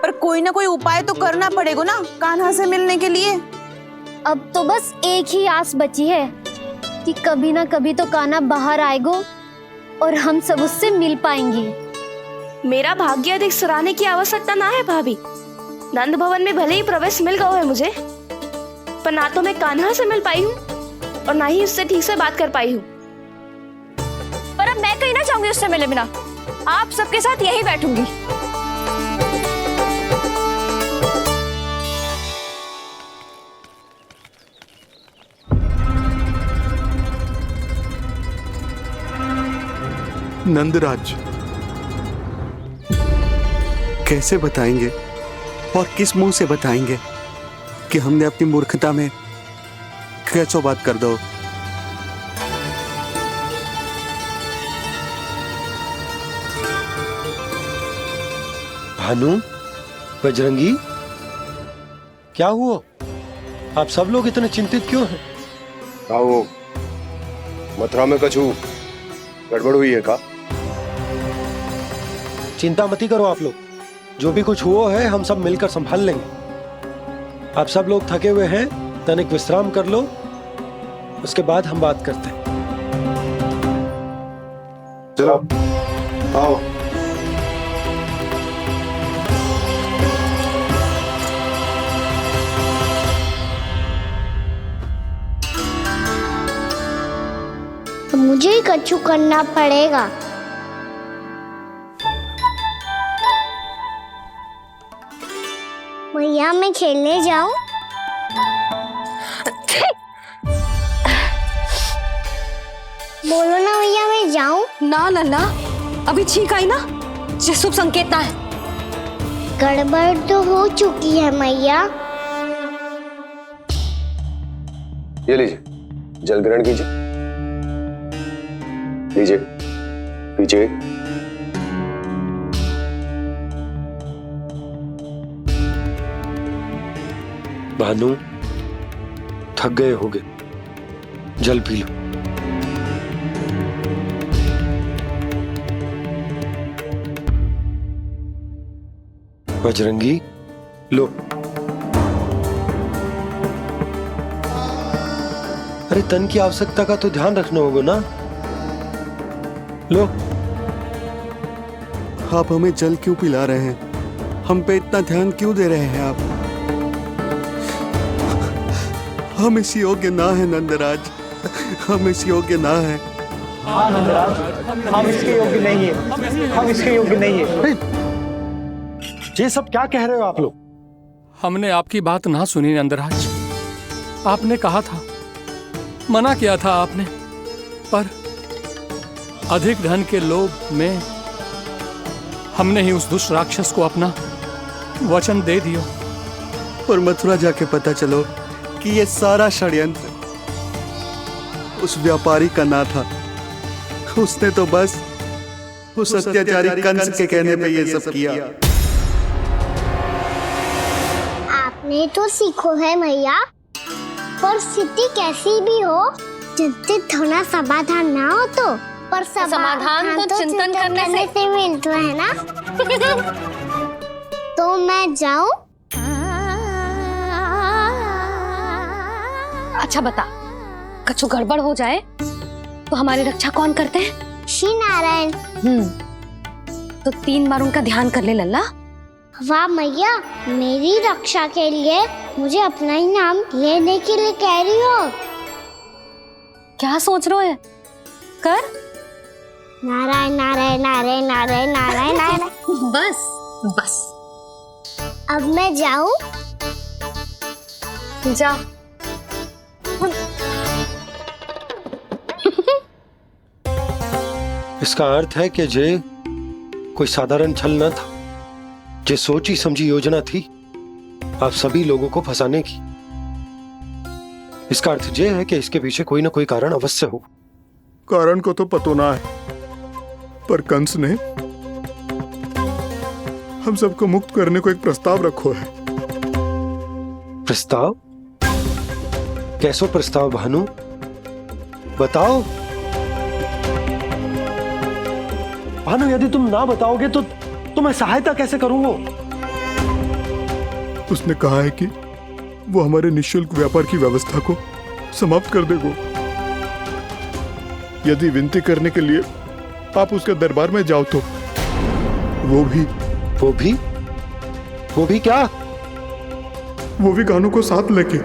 पर कोई ना कोई उपाय तो करना पड़ेगा ना कान्हा से मिलने के लिए। अब तो बस एक ही आस बची है कि कभी ना कभी तो कान्हा बाहर आएगा और हम सब उससे मिल पाएंगे। मेरा भाग्य अधिक सराहने की आवश्यकता ना है भाभी। नंद भवन में भले ही प्रवेश मिल गया है मुझे, पर ना तो मैं कान्हा से मिल पाई हूँ और ना ही उससे ठीक से बात कर पाई हूँ। पर अब मैं कहीं ना चाहूंगी उससे मिले बिना। आप सबके साथ यहीं बैठूंगी। नंदराज, कैसे बताएंगे और किस मुंह से बताएंगे कि हमने अपनी मूर्खता में कैसो बात कर दो। भानु, बजरंगी, क्या हुआ? आप सब लोग इतने चिंतित क्यों हैं? वो मथुरा में कछु गड़बड़ हुई है का? चिंता मत करो आप लोग, जो भी कुछ हुआ है हम सब मिलकर संभाल लेंगे। आप सब लोग थके हुए हैं, तनिक विश्राम कर लो, उसके बाद हम बात करते हैं। चलो आओ। तो मुझे ही कछु करना पड़ेगा। भैया मैं खेलने जाऊं? बोलो ना भैया मैं जाऊं? ना लल्ला, अभी छींक आई ना, ये शुभ संकेत ना है। गड़बड़ तो हो चुकी है मैया। ये लीजिए, जल ग्रहण कीजिए। लीजिए, पीछे। भानु, थक गए होगे, जल पी लो। बजरंगी, लो। अरे तन की आवश्यकता का तो ध्यान रखना होगा ना। लो। आप हमें जल क्यों पिला रहे हैं? हम पे इतना ध्यान क्यों दे रहे हैं आप? हम इस योग्य ना है नंदराज, हम इस योग्य ना है। हाँ नंदराज, हम इसके योग्य नहीं है, हम इसके योग्य नहीं है। ये सब क्या कह रहे हो आप लोग? हमने आपकी बात ना सुनी नंदराज। आपने कहा था, मना किया था आपने, पर अधिक धन के लोभ में हमने ही उस दुष्ट राक्षस को अपना वचन दे दिया। और मथुरा जाके पता चलो कि ये सारा षड्यंत्र उस व्यापारी का ना था। उसने तो बस उस अत्याचारी कंस के कहने पे ये सब किया। आपने तो सीखो है भैया, पर स्थिति कैसी भी हो, चिंतित होना समाधान ना हो तो, पर समाधान तो चिंतन करने से मिलता है ना। तो मैं जाऊं? अच्छा बता, कछु गड़बड़ हो जाए तो हमारी रक्षा कौन करते हैं? श्री नारायण। तो 3 बार उनका ध्यान कर ले लल्ला। वाह मैया, मेरी रक्षा के लिए मुझे अपना ही नाम लेने के लिए कह रही हो? क्या सोच रहे हो? कर। नारायण नारायण नारायण नारायण नारायण नारायण। बस बस। अब मैं जाऊं? जा। इसका अर्थ है कि जे कोई साधारण छल न था, जे सोची समझी योजना थी आप सभी लोगों को फंसाने की। इसका अर्थ ये है कि इसके पीछे कोई ना कोई कारण अवश्य हो। कारण को तो पतो ना है, पर कंस ने हम सबको मुक्त करने को एक प्रस्ताव रखो है। प्रस्ताव? कैसो प्रस्ताव भानु, बताओ। भानु, यदि तुम ना बताओगे तो मैं सहायता कैसे करूंगा? उसने कहा है कि वो हमारे निःशुल्क व्यापार की व्यवस्था को समाप्त कर देगा यदि विनती करने के लिए आप उसके दरबार में जाओ तो। वो भी क्या? वो भी गानों को साथ लेके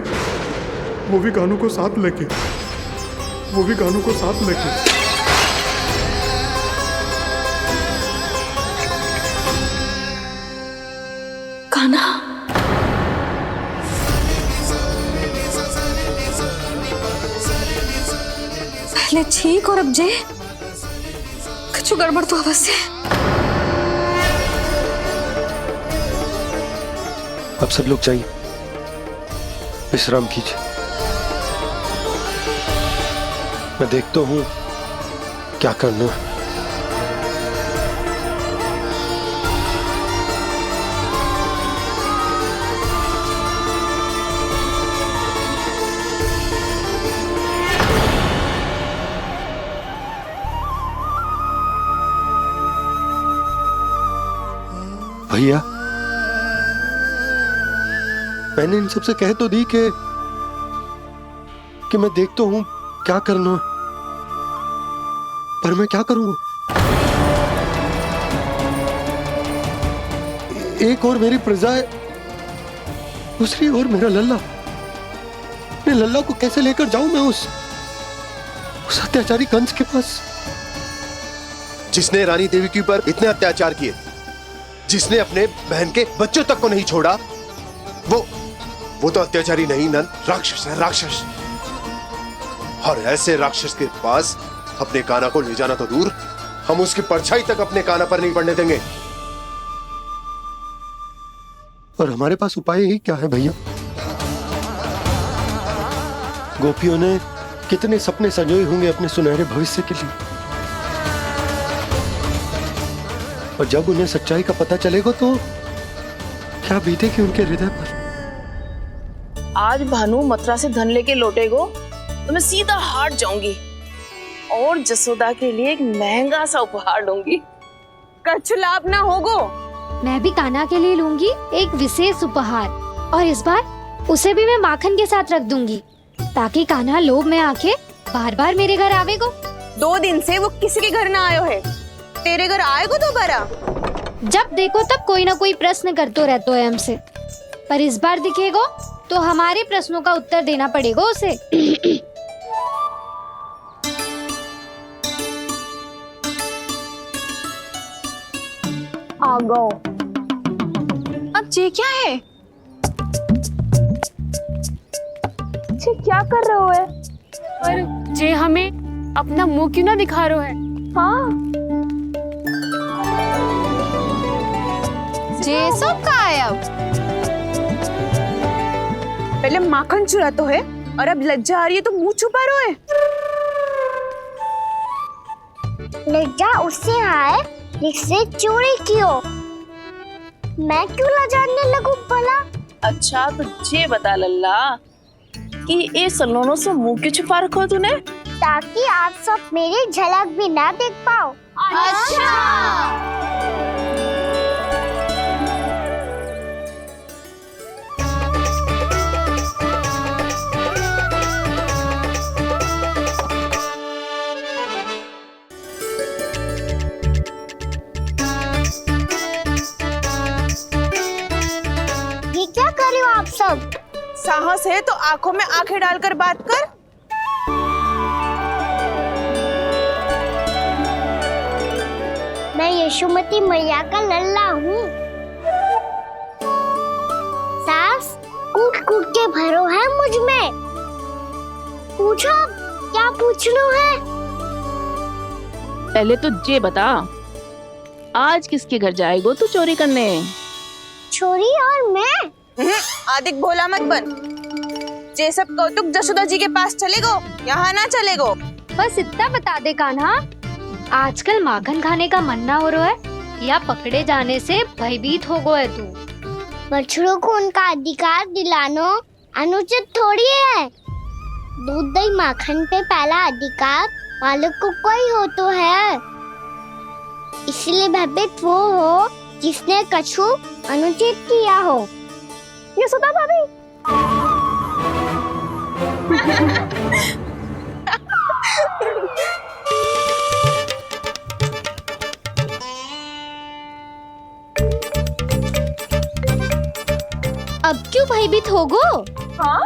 कान्हा, पहले ठीक और अब जे कछु गड़बड़ तो अवश्य। अब सब लोग जाइए, विश्राम कीजिए। मैं देखता हूं क्या करना है। भैया, मैंने इन सबसे कह तो दी कि मैं देखता हूं क्या करना, पर मैं क्या करूंगा? एक और मेरी प्रजा है, दूसरी ओर मेरा लल्ला। मैं लल्ला को कैसे लेकर जाऊं मैं उस अत्याचारी कंस के पास, जिसने रानी देवी के ऊपर इतने अत्याचार किए, जिसने अपने बहन के बच्चों तक को नहीं छोड़ा, वो तो अत्याचारी नहीं नंद, राक्षस है, राक्षस। और ऐसे राक्षस के पास अपने कान्हा को ले जाना तो दूर, हम उसकी परछाई तक अपने कान्हा पर नहीं पड़ने देंगे। और हमारे पास उपाय ही क्या है भैया? गोपियों ने कितने सपने संजोए होंगे अपने सुनहरे भविष्य के लिए, और जब उन्हें सच्चाई का पता चलेगा तो क्या बीतेगी उनके हृदय पर। आज भानु मथुरा से धन लेके लौटेगो तो मैं सीधा हाट जाऊंगी और जसोदा के लिए एक महंगा सा उपहार दूंगी। कछु लाभ ना होगो। मैं भी कान्हा के लिए लूंगी एक विशेष उपहार, और इस बार उसे भी मैं माखन के साथ रख दूंगी, ताकि कान्हा लोभ में आके बार बार मेरे घर आवेगो। 2 दिन से वो किसी के घर ना आयो है, तेरे घर आएगो दोबारा? जब देखो तब कोई ना कोई प्रश्न करते रहते है हमसे, पर इस बार दिखेगो तो हमारे प्रश्नों का उत्तर देना पड़ेगा उसे। आ गो। अब ये क्या है? जे क्या कर रहे हो है? पर जे हमें अपना मुंह क्यों ना दिखा रहे है? हाँ, जे सब का है अब? पहले माखन चुरा तो है और अब लज्जा आ रही है तो मुंह छुपा रहे है। लज्जा उससे आए जिससे चोरी की हो। मैं क्यों लजाने लगूं भला? अच्छा तो ये बता लल्ला कि ये सलोनों से मुंह क्यों छुपा रखो तूने? ताकि आप सब मेरी झलक भी ना देख पाओ। अच्छा। ये क्या कर रहे हो आप सब? साहस है तो आंखों में आंखें डालकर बात कर। मैं यशोमती मैया का लल्ला हूँ। सास कूट कूट के भरो है मुझ में। पूछो क्या पूछना है? पहले तो ये बता, आज किसके घर जाएगो तू चोरी करने? छोरी और मैं? आदिक भोला मत बन। जे सब कौतुक जसोदा जी के पास चलेगो, यहाँ ना चलेगो। बस इतना बता दे कान्हा, आजकल माखन खाने का मन ना हो रहा है या पकड़े जाने से भयभीत हो गए तू? बछड़ों को उनका अधिकार दिलाना अनुचित थोड़ी है। दूध दही माखन पे पहला अधिकार मालिक को कोई हो तो है। इसलिए भयभीत वो हो जिसने कछु अनुचित किया हो। यशोदा भाभी। अब क्यों भयभीत हो गो? हाँ?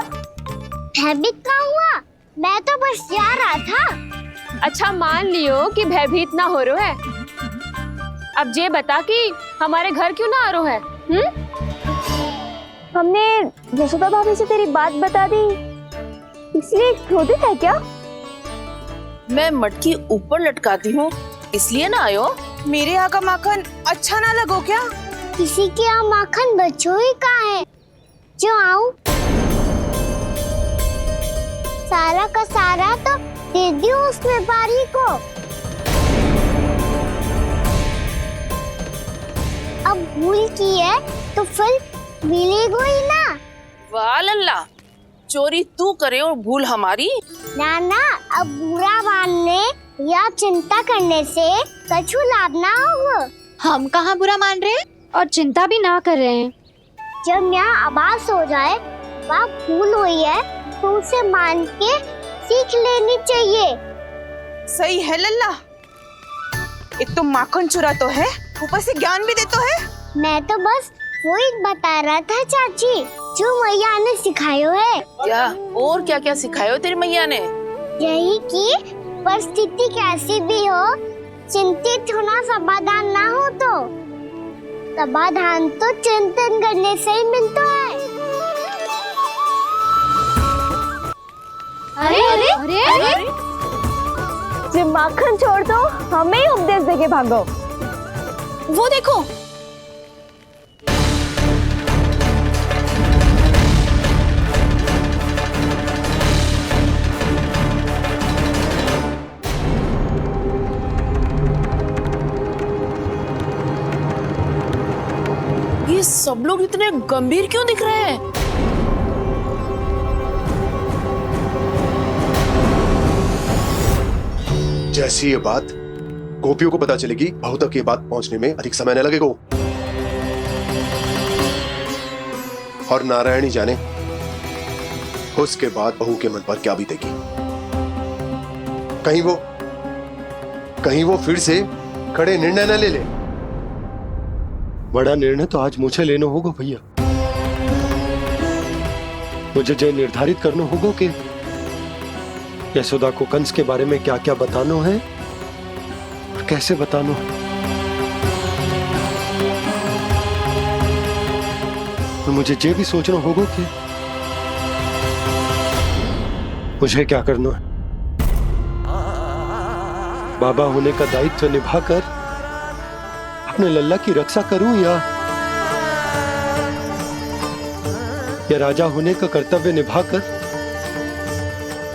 भयभीत क्या हुआ? मैं तो बस जा रहा था। अच्छा मान लियो कि भयभीत ना हो रहा है। अब ये बता कि हमारे घर क्यों ना आ रहा है? हमने यशोदा भाभी से तेरी बात बता दी, इसलिए क्रोधित है क्या? मैं मटकी ऊपर लटकाती हूँ इसलिए ना आयो? मेरे यहाँ का माखन अच्छा ना लगो क्या? किसी के यहाँ माखन बचो ही कहाँ है जो आऊं? सारा का सारा तो दे दियो उस व्यापारी को। अब भूल की है तो फल मिलेगा ही ना। वाह लल्ला, चोरी तू करे और भूल हमारी। ना ना, अब बुरा मानने या चिंता करने से कछु लाभ ना होगा। हम कहाँ बुरा मान रहे हैं और चिंता भी ना कर रहे हैं। जब यहाँ आभास हो जाए वहाँ भूल हुई है तो उसे मान के सीख लेनी चाहिए। सही है लल्ला, एक तो माखन चुरा तो है, ऊपर से ज्ञान भी दे तो है। मैं तो बस वही बता रहा था चाची जो मैया ने सिखायो है। क्या और क्या क्या सिखायो तेरी मैया ने? यही कि परिस्थिति कैसी भी हो, चिंतित होना समाधान ना हो तो समाधान तो चिंतन करने से ही मिलता है। अरे अरे अरे, अरे? जब माखन छोड़ दो हमें ही उपदेश देके भागो। वो देखो, ये सब लोग इतने गंभीर क्यों दिख रहे हैं? जैसी ये बात गोपियों को पता चलेगी, बहू तक ये बात पहुंचने में अधिक समय न लगेगा। और नारायणी जाने उसके बाद बहू के मन पर क्या बीतेगी। कहीं वो फिर से खड़े निर्णय न ले ले। बड़ा निर्णय तो आज मुझे लेना होगा भैया। मुझे जो निर्धारित करना होगा कि यशोदा को कंस के बारे में क्या क्या बताना है और कैसे बताना है। और मुझे ये भी सोचना होगा कि मुझे क्या करना है? बाबा होने का दायित्व निभाकर अपने लल्ला की रक्षा करूं या राजा होने का कर्तव्य निभाकर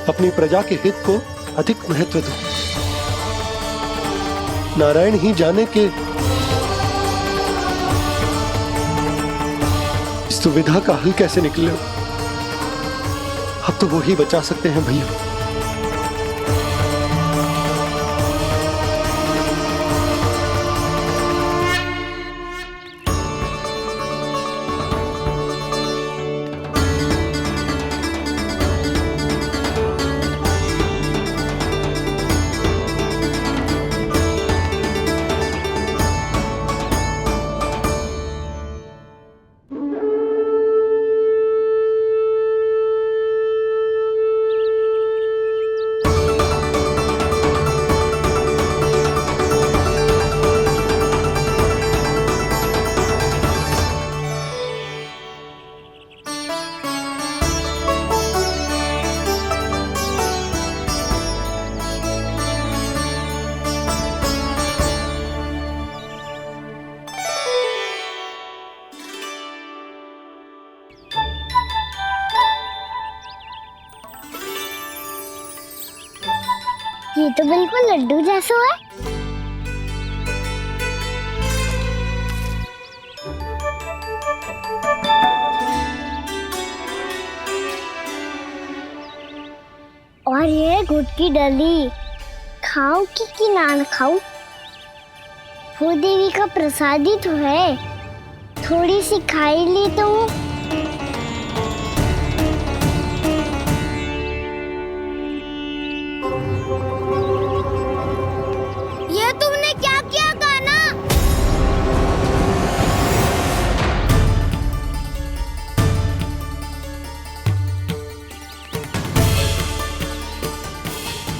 अपनी प्रजा के हित को अधिक महत्व दूं? नारायण ही जाने के इस दुविधा का हल कैसे निकले। अब तो वो ही बचा सकते हैं भैया। ये तो बिल्कुल लड्डू जैसा है। और ये गुड़ की डली खाऊं कि ना खाऊं? वो देवी का प्रसाद ही तो है, थोड़ी सी खाई ली तो ये तुमने क्या किया कान्हा?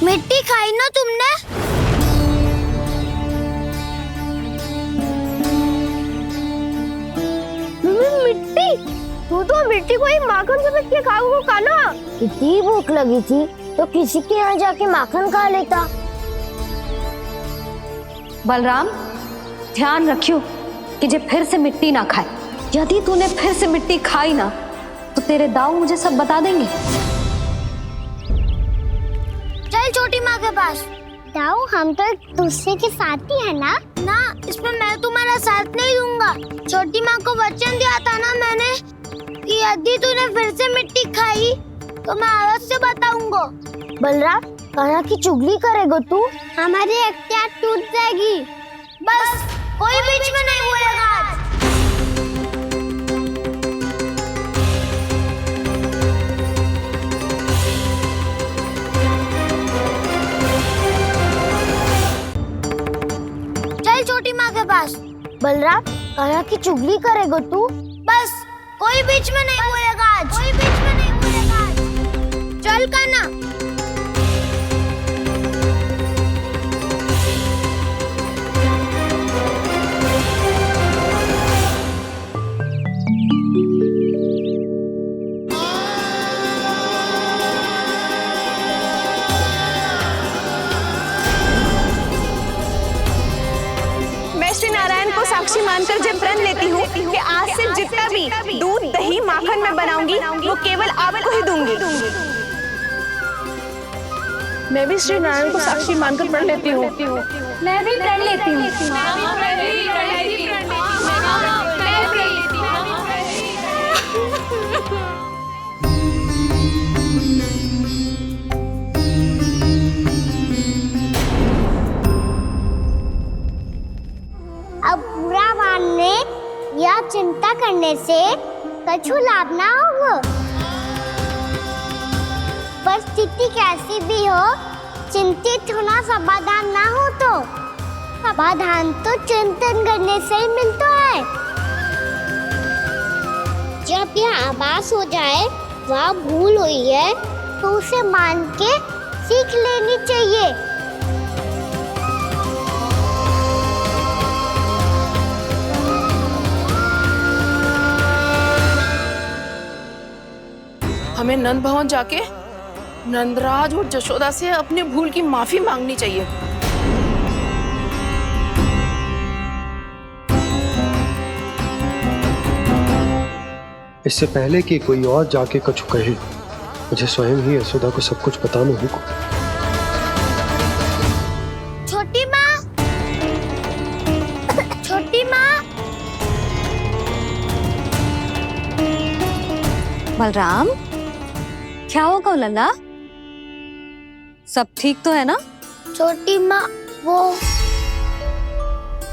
मिट्टी खाई ना तुमने? मिट्टी? तू तो मिट्टी को ही माखन से मिट्टी खाओगे कान्हा? इतनी भूख लगी थी तो किसी के यहाँ जाके माखन खा लेता। बलराम, ध्यान रखियो कि जे फिर से मिट्टी ना खाए। यदि तूने फिर से मिट्टी खाई ना तो तेरे दाऊ मुझे सब बता देंगे। चल छोटी माँ के पास। दाऊ, हम तो एक दूसरे के साथ ही है ना? ना, इसमें मैं तुम्हारा साथ नहीं दूंगा। छोटी माँ को वचन दिया था ना मैंने कि यदि तूने फिर से मिट्टी खाई तो मैं अवश्य बताऊंगा। बलराम, कान्हा की चुगली करेगा तू? हमारी अख्तियार टूट जाएगी। बस कोई बीच में नहीं बोलेगा आज। चल छोटी माँ के पास। बलराम, कान्हा की चुगली करेगा तू? बस कोई बीच में नहीं बोलेगा आज। कोई बीच में नहीं बोलेगा आज। चल कान्हा। मैं श्री नारायण को साक्षी मानकर जब प्रण लेती हूँ कि आज से जितना भी दूध दही माखन मैं बनाऊंगी वो केवल आपको ही दूंगी। मैं भी श्री नारायण को साक्षी मानकर प्रण लेती हूँ। मैं भी प्रण लेती हूँ। अब बुरा मानने या चिंता करने से कछु लाभ ना होगा। परिस्थिति कैसी भी हो, चिंतित होना समाधान ना हो तो समाधान तो चिंतन करने से ही मिलता है। जब यह आभास हो जाए वह भूल हुई है तो उसे मान के सीख लेनी चाहिए। हमें नंद भवन जाके नंदराज और जशोदा से अपनी भूल की माफी मांगनी चाहिए। इससे पहले कि कोई और जाके कछु कहे, मुझे स्वयं ही यशोदा को सब कुछ बताना होगा। छोटी माँ, छोटी माँ। बलराम, क्या होगा लल्ला? सब ठीक तो है ना? छोटी माँ, वो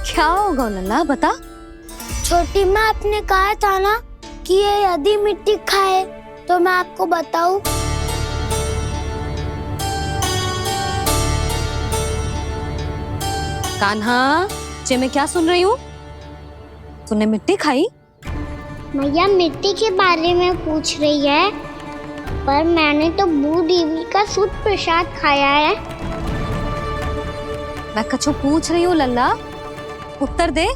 क्या होगा लल्ला, बता। छोटी माँ, आपने कहा था ना कि ये यदि मिट्टी खाए तो मैं आपको बताऊं। कान्हा, जे मैं क्या सुन रही हूँ? तूने मिट्टी खाई? मैया मिट्टी के बारे में पूछ रही है, पर मैंने तो भू देवी का शुद्ध प्रसाद खाया है। मैं कछु पूछ रही हूँ लल्ला, उत्तर दे।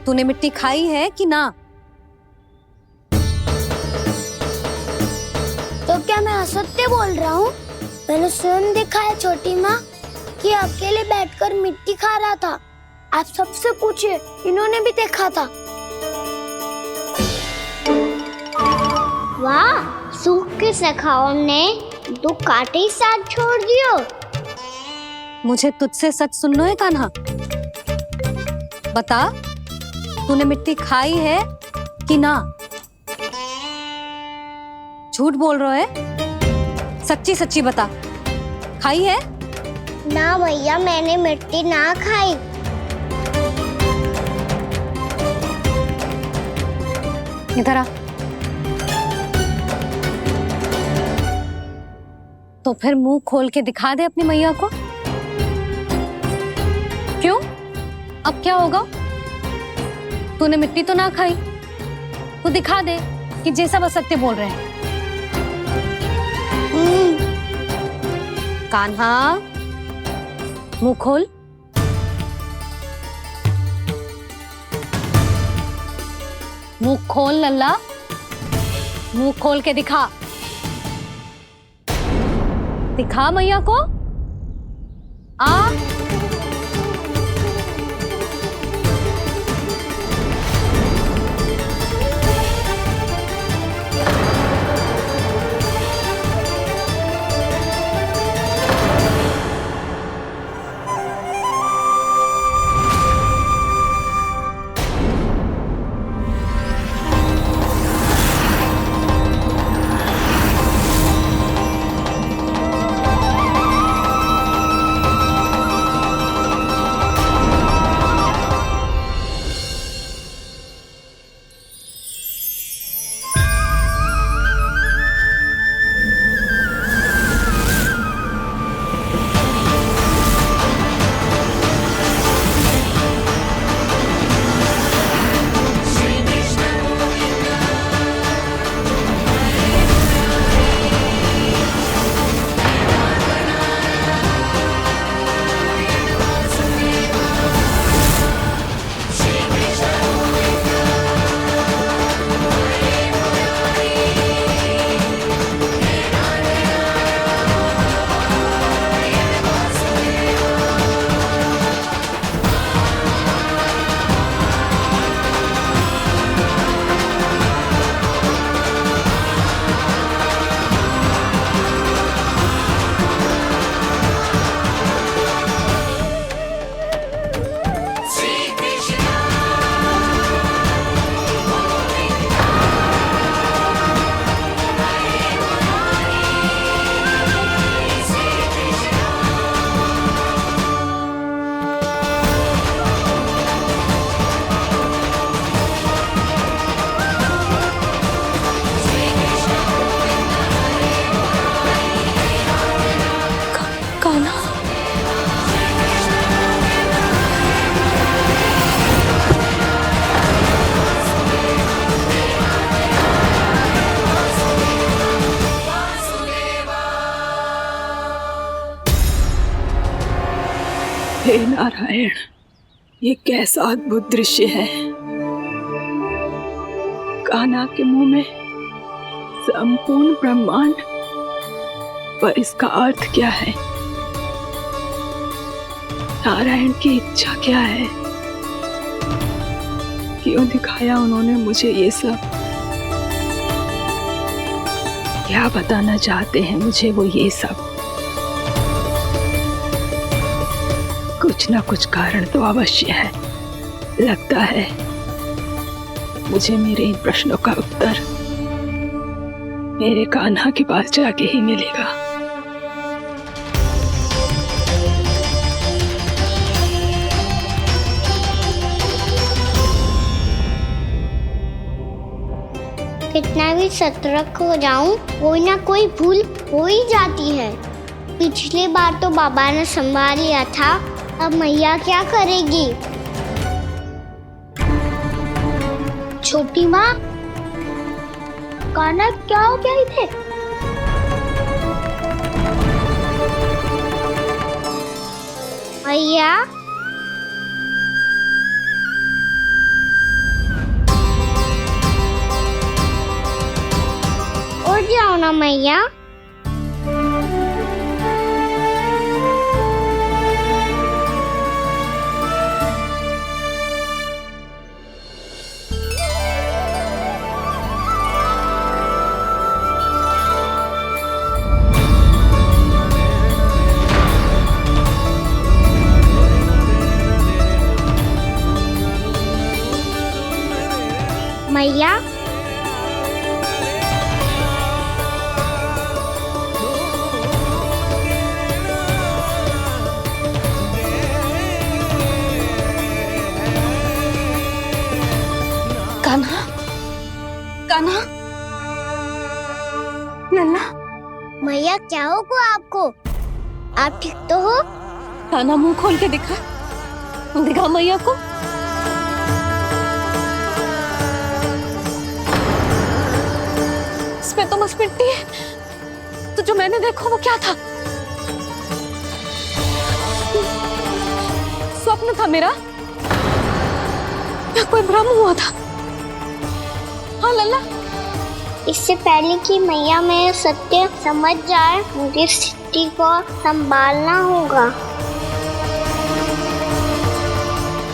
तूने मिट्टी खाई है कि ना? तो क्या मैं असत्य बोल रहा हूँ? मैंने स्वयं देखा है छोटी माँ कि अकेले बैठकर मिट्टी खा रहा था। आप सबसे पूछिए, इन्होंने भी देखा था। वाह, सूख के सखाओं ने 2 कांटे ही साथ छोड़ दियो। मुझे तुझसे सच सुनना है कान्हा। बता, तूने मिट्टी खाई है कि ना? झूठ बोल रहा है, सच्ची सच्ची बता, खाई है? ना भैया, मैंने मिट्टी ना खाई। इधर आ। तो फिर मुंह खोल के दिखा दे अपनी मैया को। क्यों? अब क्या होगा? तूने मिट्टी तो ना खाई, तो दिखा दे कि जे सब असत्य बोल रहे हैं। कान्हा, मुंह खोल। मुंह खोल लल्ला, मुंह खोल के दिखा। दिखा मैया को। आ हे नारायण, ये कैसा अद्भुत दृश्य है। कान्हा के मुंह में संपूर्ण ब्रह्मांड पर इसका अर्थ क्या है? नारायण की इच्छा क्या है? क्यों दिखाया उन्होंने मुझे ये सब? क्या बताना चाहते हैं मुझे वो ये सब? कुछ ना कुछ कारण तो अवश्य है। लगता है मुझे मेरे इन प्रश्नों का उत्तर मेरे कान्हा के पास जाके ही मिलेगा। कितना भी सतर्क हो जाऊं, कोई ना कोई भूल हो ही जाती है। पिछली बार तो बाबा ने संभाल लिया था, अब मैया क्या करेगी? छोटी माँ, कान्हा क्या हो गया इधर? मैया, उठ जाओ ना मैया। मैया, कान्हा, कान्हा, लल्ला। मैया क्या होगा आपको? आप ठीक तो हो? कान्हा मुंह खोल के दिखा, दिखा मैया को। इसमें तो बस मिट्टी है, तो जो मैंने देखा वो क्या था? स्वप्न था मेरा या कोई भ्रम हुआ था? हाँ लल्ला, इससे पहले कि मैया मेरे सत्य समझ जाए, मुझे स्थिति को संभालना होगा।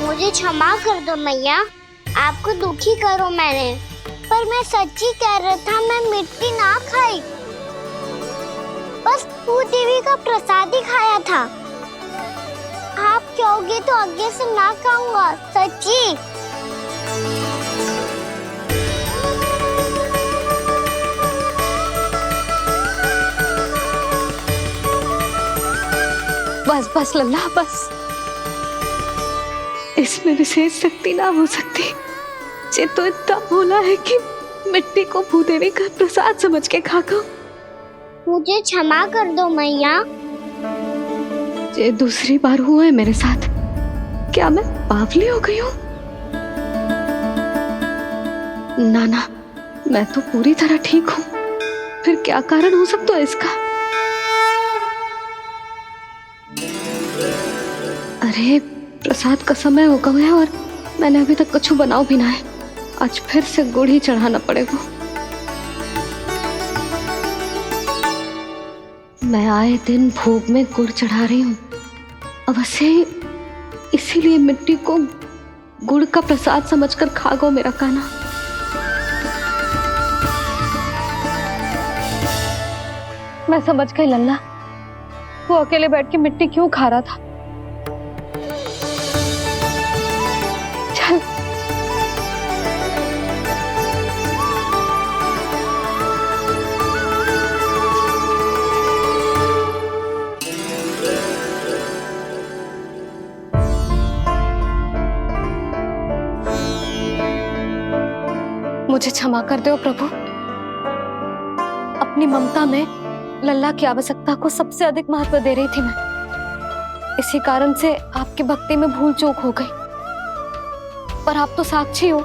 मुझे क्षमा कर दो मैया, आपको दुखी करो मैंने, पर मैं सच्ची कह रहा था, मैं मिट्टी ना खाई, बस तू देवी का प्रसाद ही खाया था। आप कहोगे तो आगे से ना खाऊंगा, सच्ची। बस बस लल्ला, बस। इसमें विशेष शक्ति ना हो सकती। ये तो इतना भोला है कि मिट्टी को भूदेवी का प्रसाद समझ के खा गया। मुझे क्षमा कर दो मैया। ये दूसरी बार हुआ है मेरे साथ। क्या मैं बावली हो गई हूँ? ना ना, मैं तो पूरी तरह ठीक हूँ। फिर क्या कारण हो सकता है इसका? अरे प्रसाद का समय हो गया है और मैंने अभी तक कुछ बनाओ भी ना है। आज फिर से गुड़ ही चढ़ाना पड़ेगा। मैं आए दिन भोग में गुड़ चढ़ा रही हूँ, अवश्य इसीलिए मिट्टी को गुड़ का प्रसाद समझकर खा गो मेरा कान्हा। मैं समझ गई लल्ला, वो अकेले बैठ के मिट्टी क्यों खा रहा था। चल मुझे क्षमा कर दो प्रभु। अपनी ममता में लल्ला की आवश्यकता को सबसे अधिक महत्व दे रही थी मैं। इसी कारण से आपकी भक्ति में भूल चूक हो गई। पर आप तो साक्षी हो,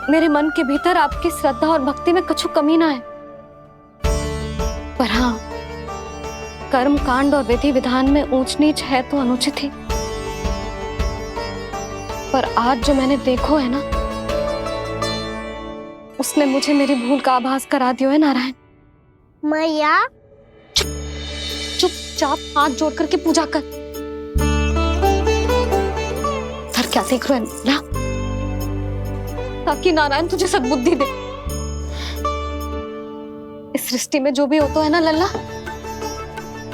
मेरे मन के भीतर आपकी श्रद्धा और भक्ति में कुछ कमी ना है। पर हाँ, कर्म कांड और विधि विधान में ऊंच नीच है तो अनुचित ही। पर आज जो मैंने देखो है ना, उसने मुझे मेरी भूल का आभास करा दिया है नारायण। मैया, चुपचाप हाथ जोड़ करके पूजा कर। सर क्या देख रहे हैं ना, ताकि नारायण तुझे सद्बुद्धि दे। इस सृष्टि में जो भी होता है ना लल्ला,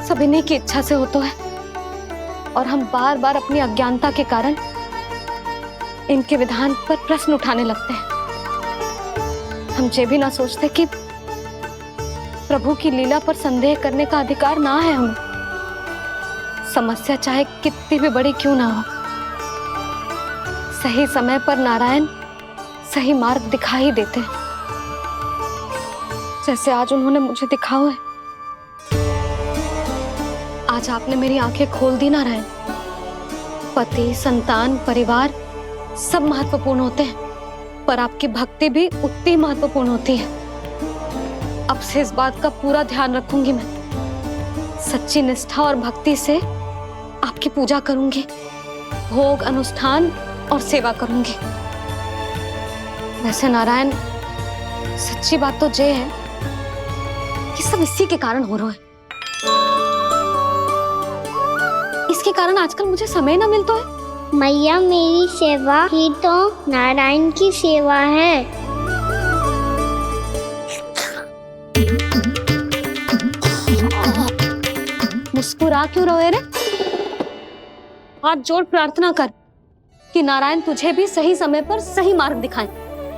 सब इन्हीं की इच्छा से होता है, और हम बार बार अपनी अज्ञानता के कारण इनके विधान पर प्रश्न उठाने लगते हैं। हम ये भी ना सोचते कि प्रभु की लीला पर संदेह करने का अधिकार ना है हमें। समस्या चाहे कितनी भी बड़ी क्यों ना हो, सही समय पर नारायण सही मार्ग दिखा ही देते हैं, जैसे आज उन्होंने मुझे दिखाओ है। आज आपने मेरी आंखें खोल दी नारायण। पति, संतान, परिवार सब महत्वपूर्ण होते हैं, पर आपकी भक्ति भी उतनी महत्वपूर्ण होती है। अब से इस बात का पूरा ध्यान रखूंगी मैं। सच्ची निष्ठा और भक्ति से आपकी पूजा करूंगी, भोग, अनुष्ठान और सेवा करूंगी। वैसे नारायण, सच्ची बात तो ये है कि सब इसी के कारण हो रहा है। इसके कारण आजकल मुझे समय ना मिलता है। मैया, मेरी सेवा ही तो नारायण की सेवा है। मुस्कुरा क्यों रहे रे? हाथ जोड़ प्रार्थना कर कि नारायण तुझे भी सही समय पर सही मार्ग दिखाएं,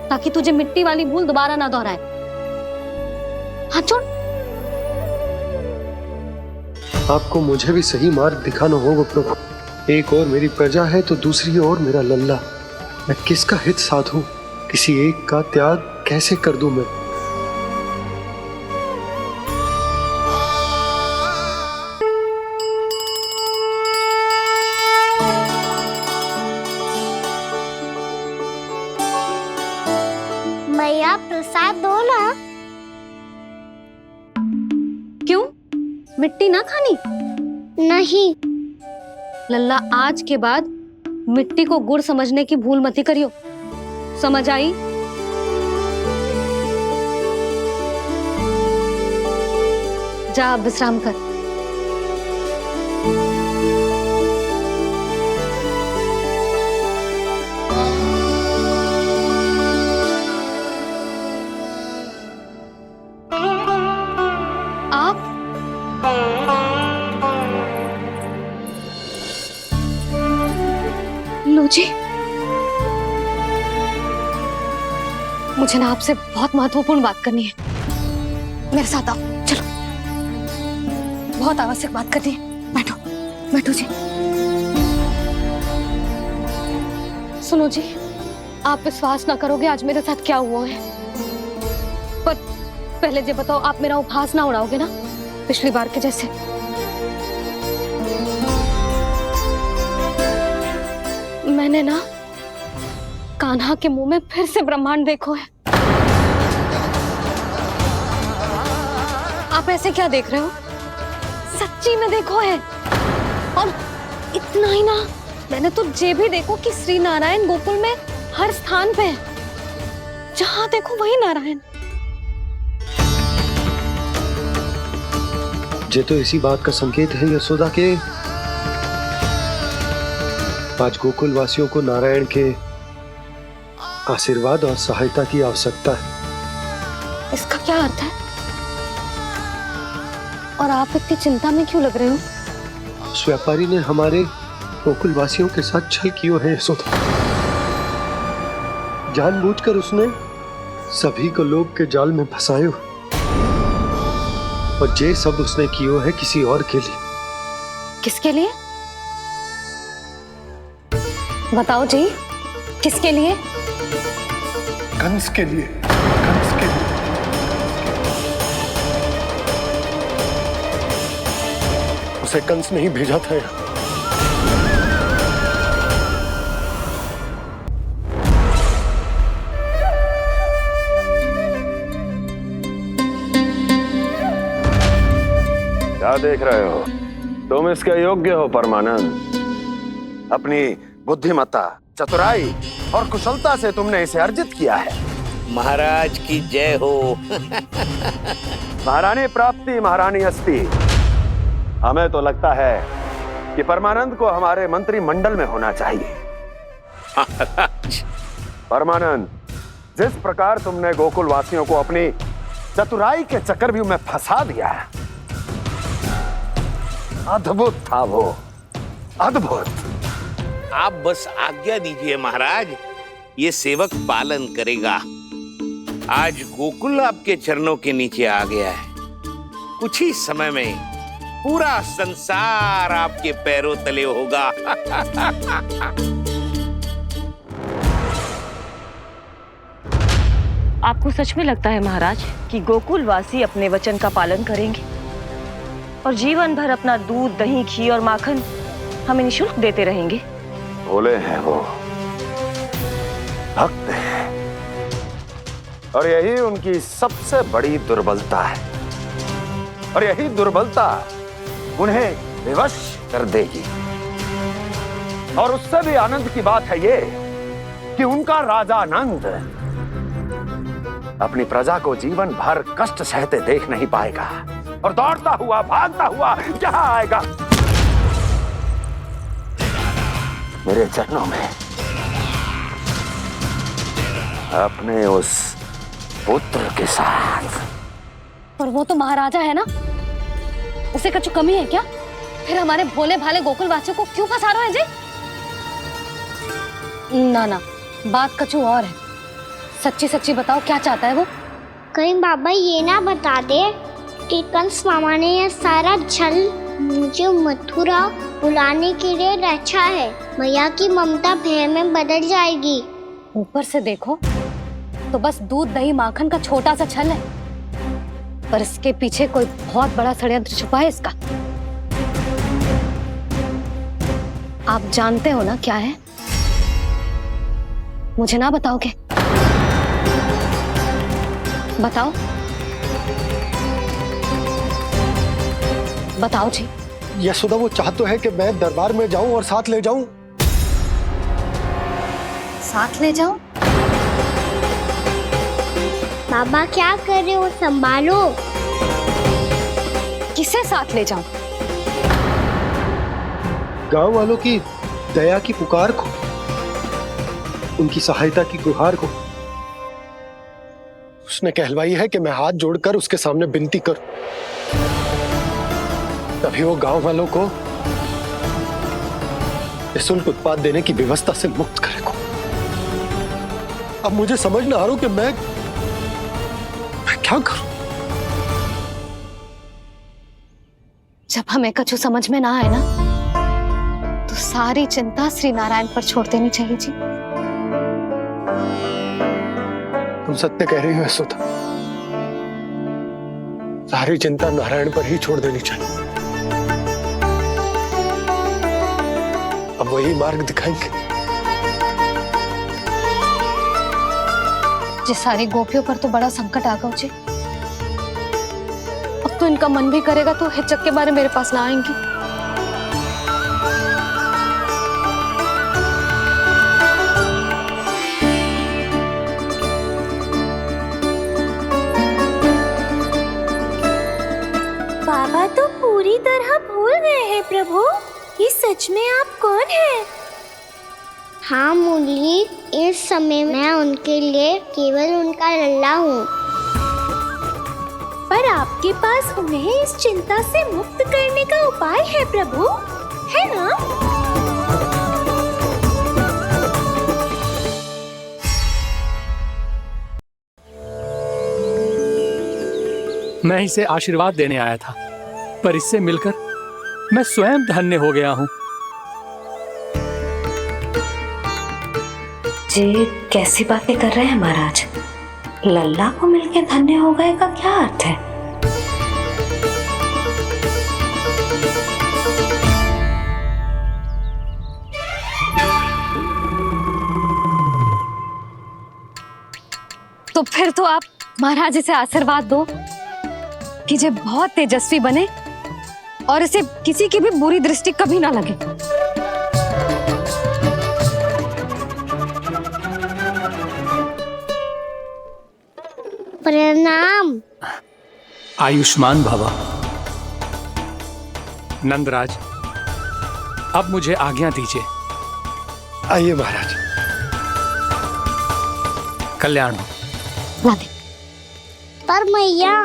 ताकि तुझे मिट्टी वाली भूल दोबारा ना दोहराए। हाथ जोड़। आपको मुझे भी सही मार्ग दिखाना होगा प्रभु। एक और मेरी प्रजा है तो दूसरी ओर मेरा लल्ला। मैं किसका हित साधूं, किसी एक का त्याग कैसे कर दूं मैं? मैया, प्रसाद दो ना। क्यों? मिट्टी ना खानी? नहीं। लल्ला, आज के बाद मिट्टी को गुड़ समझने की भूल मत करियो। समझ आई? जा विश्राम कर। आप लो जी, मुझे ना आपसे बहुत महत्वपूर्ण बात करनी है। मेरे साथ आओ, चलो। बहुत आवश्यक बात करनी है। बैठो, बैठो जी। सुनो जी, आप विश्वास ना करोगे आज मेरे साथ क्या हुआ है। पर पहले ये बताओ, आप मेरा उपहास ना उड़ाओगे ना, पिछली बार के जैसे? मैंने ना कान्हा के मुंह में फिर से ब्रह्मांड देखो है। आप ऐसे क्या देख रहे हो? सच्ची में देखो है। और इतना ही ना, मैंने तो ये भी देखो कि श्री नारायण गोकुल में हर स्थान पे है। जहां देखो वही नारायण। ये तो इसी बात का संकेत है यशोदा के आज गोकुल वासियों को नारायण के आशीर्वाद और सहायता की आवश्यकता है। इसका क्या अर्थ है? और आप इतनी चिंता में क्यों लग रहे हो? उस व्यापारी ने हमारे गोकुल वासियों के साथ छल किया है यशोदा। जानबूझकर उसने सभी को लोग के जाल में फंसायो, और ये सब उसने किया है किसी और के लिए। किसके लिए? बताओ जी, किसके लिए? कंस के लिए। कंस के लिए। उसे कंस नहीं भेजा था यहाँ। क्या देख रहे हो? तुम इसके योग्य हो परमानंद। अपनी बुद्धिमत्ता, चतुराई और कुशलता से तुमने इसे अर्जित किया है। महाराज की जय हो। महारानी प्राप्ति महारानी अस्ति। हमें तो लगता है कि परमानंद को हमारे मंत्रिमंडल में होना चाहिए। परमानंद, जिस प्रकार तुमने गोकुल वासियों को अपनी चतुराई के चक्रव्यूह में फंसा दिया है, अद्भुत था वो, अद्भुत। आप बस आज्ञा दीजिए महाराज, ये सेवक पालन करेगा। आज गोकुल आपके चरणों के नीचे आ गया है। कुछ ही समय में पूरा संसार आपके पैरों तले होगा। आपको सच में लगता है महाराज कि गोकुल वासी अपने वचन का पालन करेंगे और जीवन भर अपना दूध, दही, घी और माखन हमें निःशुल्क देते रहेंगे? भोले हैं वो, भक्त हैं, और यही उनकी सबसे बड़ी दुर्बलता है। और यही दुर्बलता उन्हें विवश कर देगी। और उससे भी आनंद की बात है ये कि उनका राजा नंद अपनी प्रजा को जीवन भर कष्ट सहते देख नहीं पाएगा और दौड़ता हुआ, भागता हुआ यहाँ आएगा मेरे चरणों में अपने उस पुत्र के साथ। पर वो तो महाराजा है ना, उसे कुछ कमी है क्या? फिर हमारे भोले भाले गोकुल वासियों को क्यों फंसा रहे हैं जी? ना ना, बात कुछ और है। सच्ची सच्ची बताओ, क्या चाहता है वो? कहीं बाबा ये ना बता दे कि कंस मामा ने यह सारा छल मुझे मथुरा बुलाने के लिए रचा है। मैया की ममता भय में बदल जाएगी। ऊपर से देखो तो बस दूध, दही, माखन का छोटा सा छल है, पर इसके पीछे कोई बहुत बड़ा षड्यंत्र छुपा है इसका। आप जानते हो ना क्या है? मुझे ना बताओगे? बताओ बताओ जी। यशोदा, वो चाह तो है कि मैं दरबार में जाऊं और साथ ले जाऊं। साथ ले जाऊं? बाबा क्या कर रहे हो, संभालो। किसे साथ ले जाऊं? गांव वालों की दया की पुकार को, उनकी सहायता की गुहार को। उसने कहलवाई है कि मैं हाथ जोड़कर उसके सामने विनती करूं, तभी वो गांव वालों को निःशुल्क उत्पाद देने की व्यवस्था से मुक्त करेगा। अब मुझे समझ ना आ रहा कि मैं क्या करूं। जब हमें कछु समझ में ना आए ना, तो सारी चिंता श्री नारायण पर छोड़ देनी चाहिए जी। तुम सत्य कह रही हो यशोदा, सारी चिंता नारायण पर ही छोड़ देनी चाहिए। अब वही मार्ग दिखाएंगे। जी सारी गोपियों पर तो बड़ा संकट आ गया जी। अब तो इनका मन भी करेगा तो हिचक के बारे मेरे पास ना आएंगी। बाबा तो पूरी तरह भूल गए हैं प्रभु, ये सच में आप कौन हैं? हाँ मुरली, इस समय मैं उनके लिए केवल उनका लल्ला हूँ। पर आपके पास उन्हें इस चिंता से मुक्त करने का उपाय है प्रभु, है ना? मैं इसे आशीर्वाद देने आया था, पर इससे मिलकर मैं स्वयं धन्य हो गया हूँ। जी कैसी बातें कर रहे हैं महाराज? लल्ला को मिलके धन्य हो गए का क्या अर्थ है? तो फिर तो आप महाराज से आशीर्वाद दो कि ये बहुत तेजस्वी बने और इसे किसी की भी बुरी दृष्टि कभी ना लगे। प्रणाम। आयुष्मान भव। नंदराज, अब मुझे आज्ञा दीजिए। आइए महाराज। कल्याण हो। राधे। पर मैया,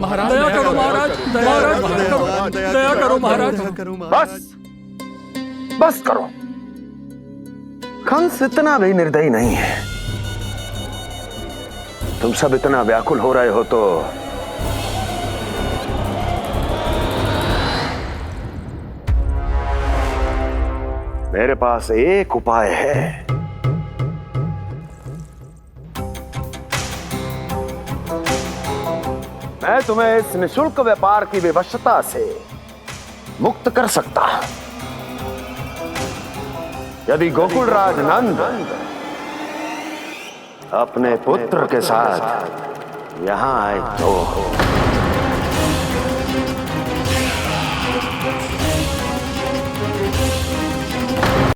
महाराज दया करो, महाराज दया करो, महाराज। बस करो। कंस इतना भी निर्दयी नहीं है। तुम सब इतना व्याकुल हो रहे हो तो मेरे पास एक उपाय है। मैं तुम्हें इस निशुल्क व्यापार की विवशता से मुक्त कर सकता। यदि गोकुलराज नंद अपने पुत्र के साथ यहां आए तो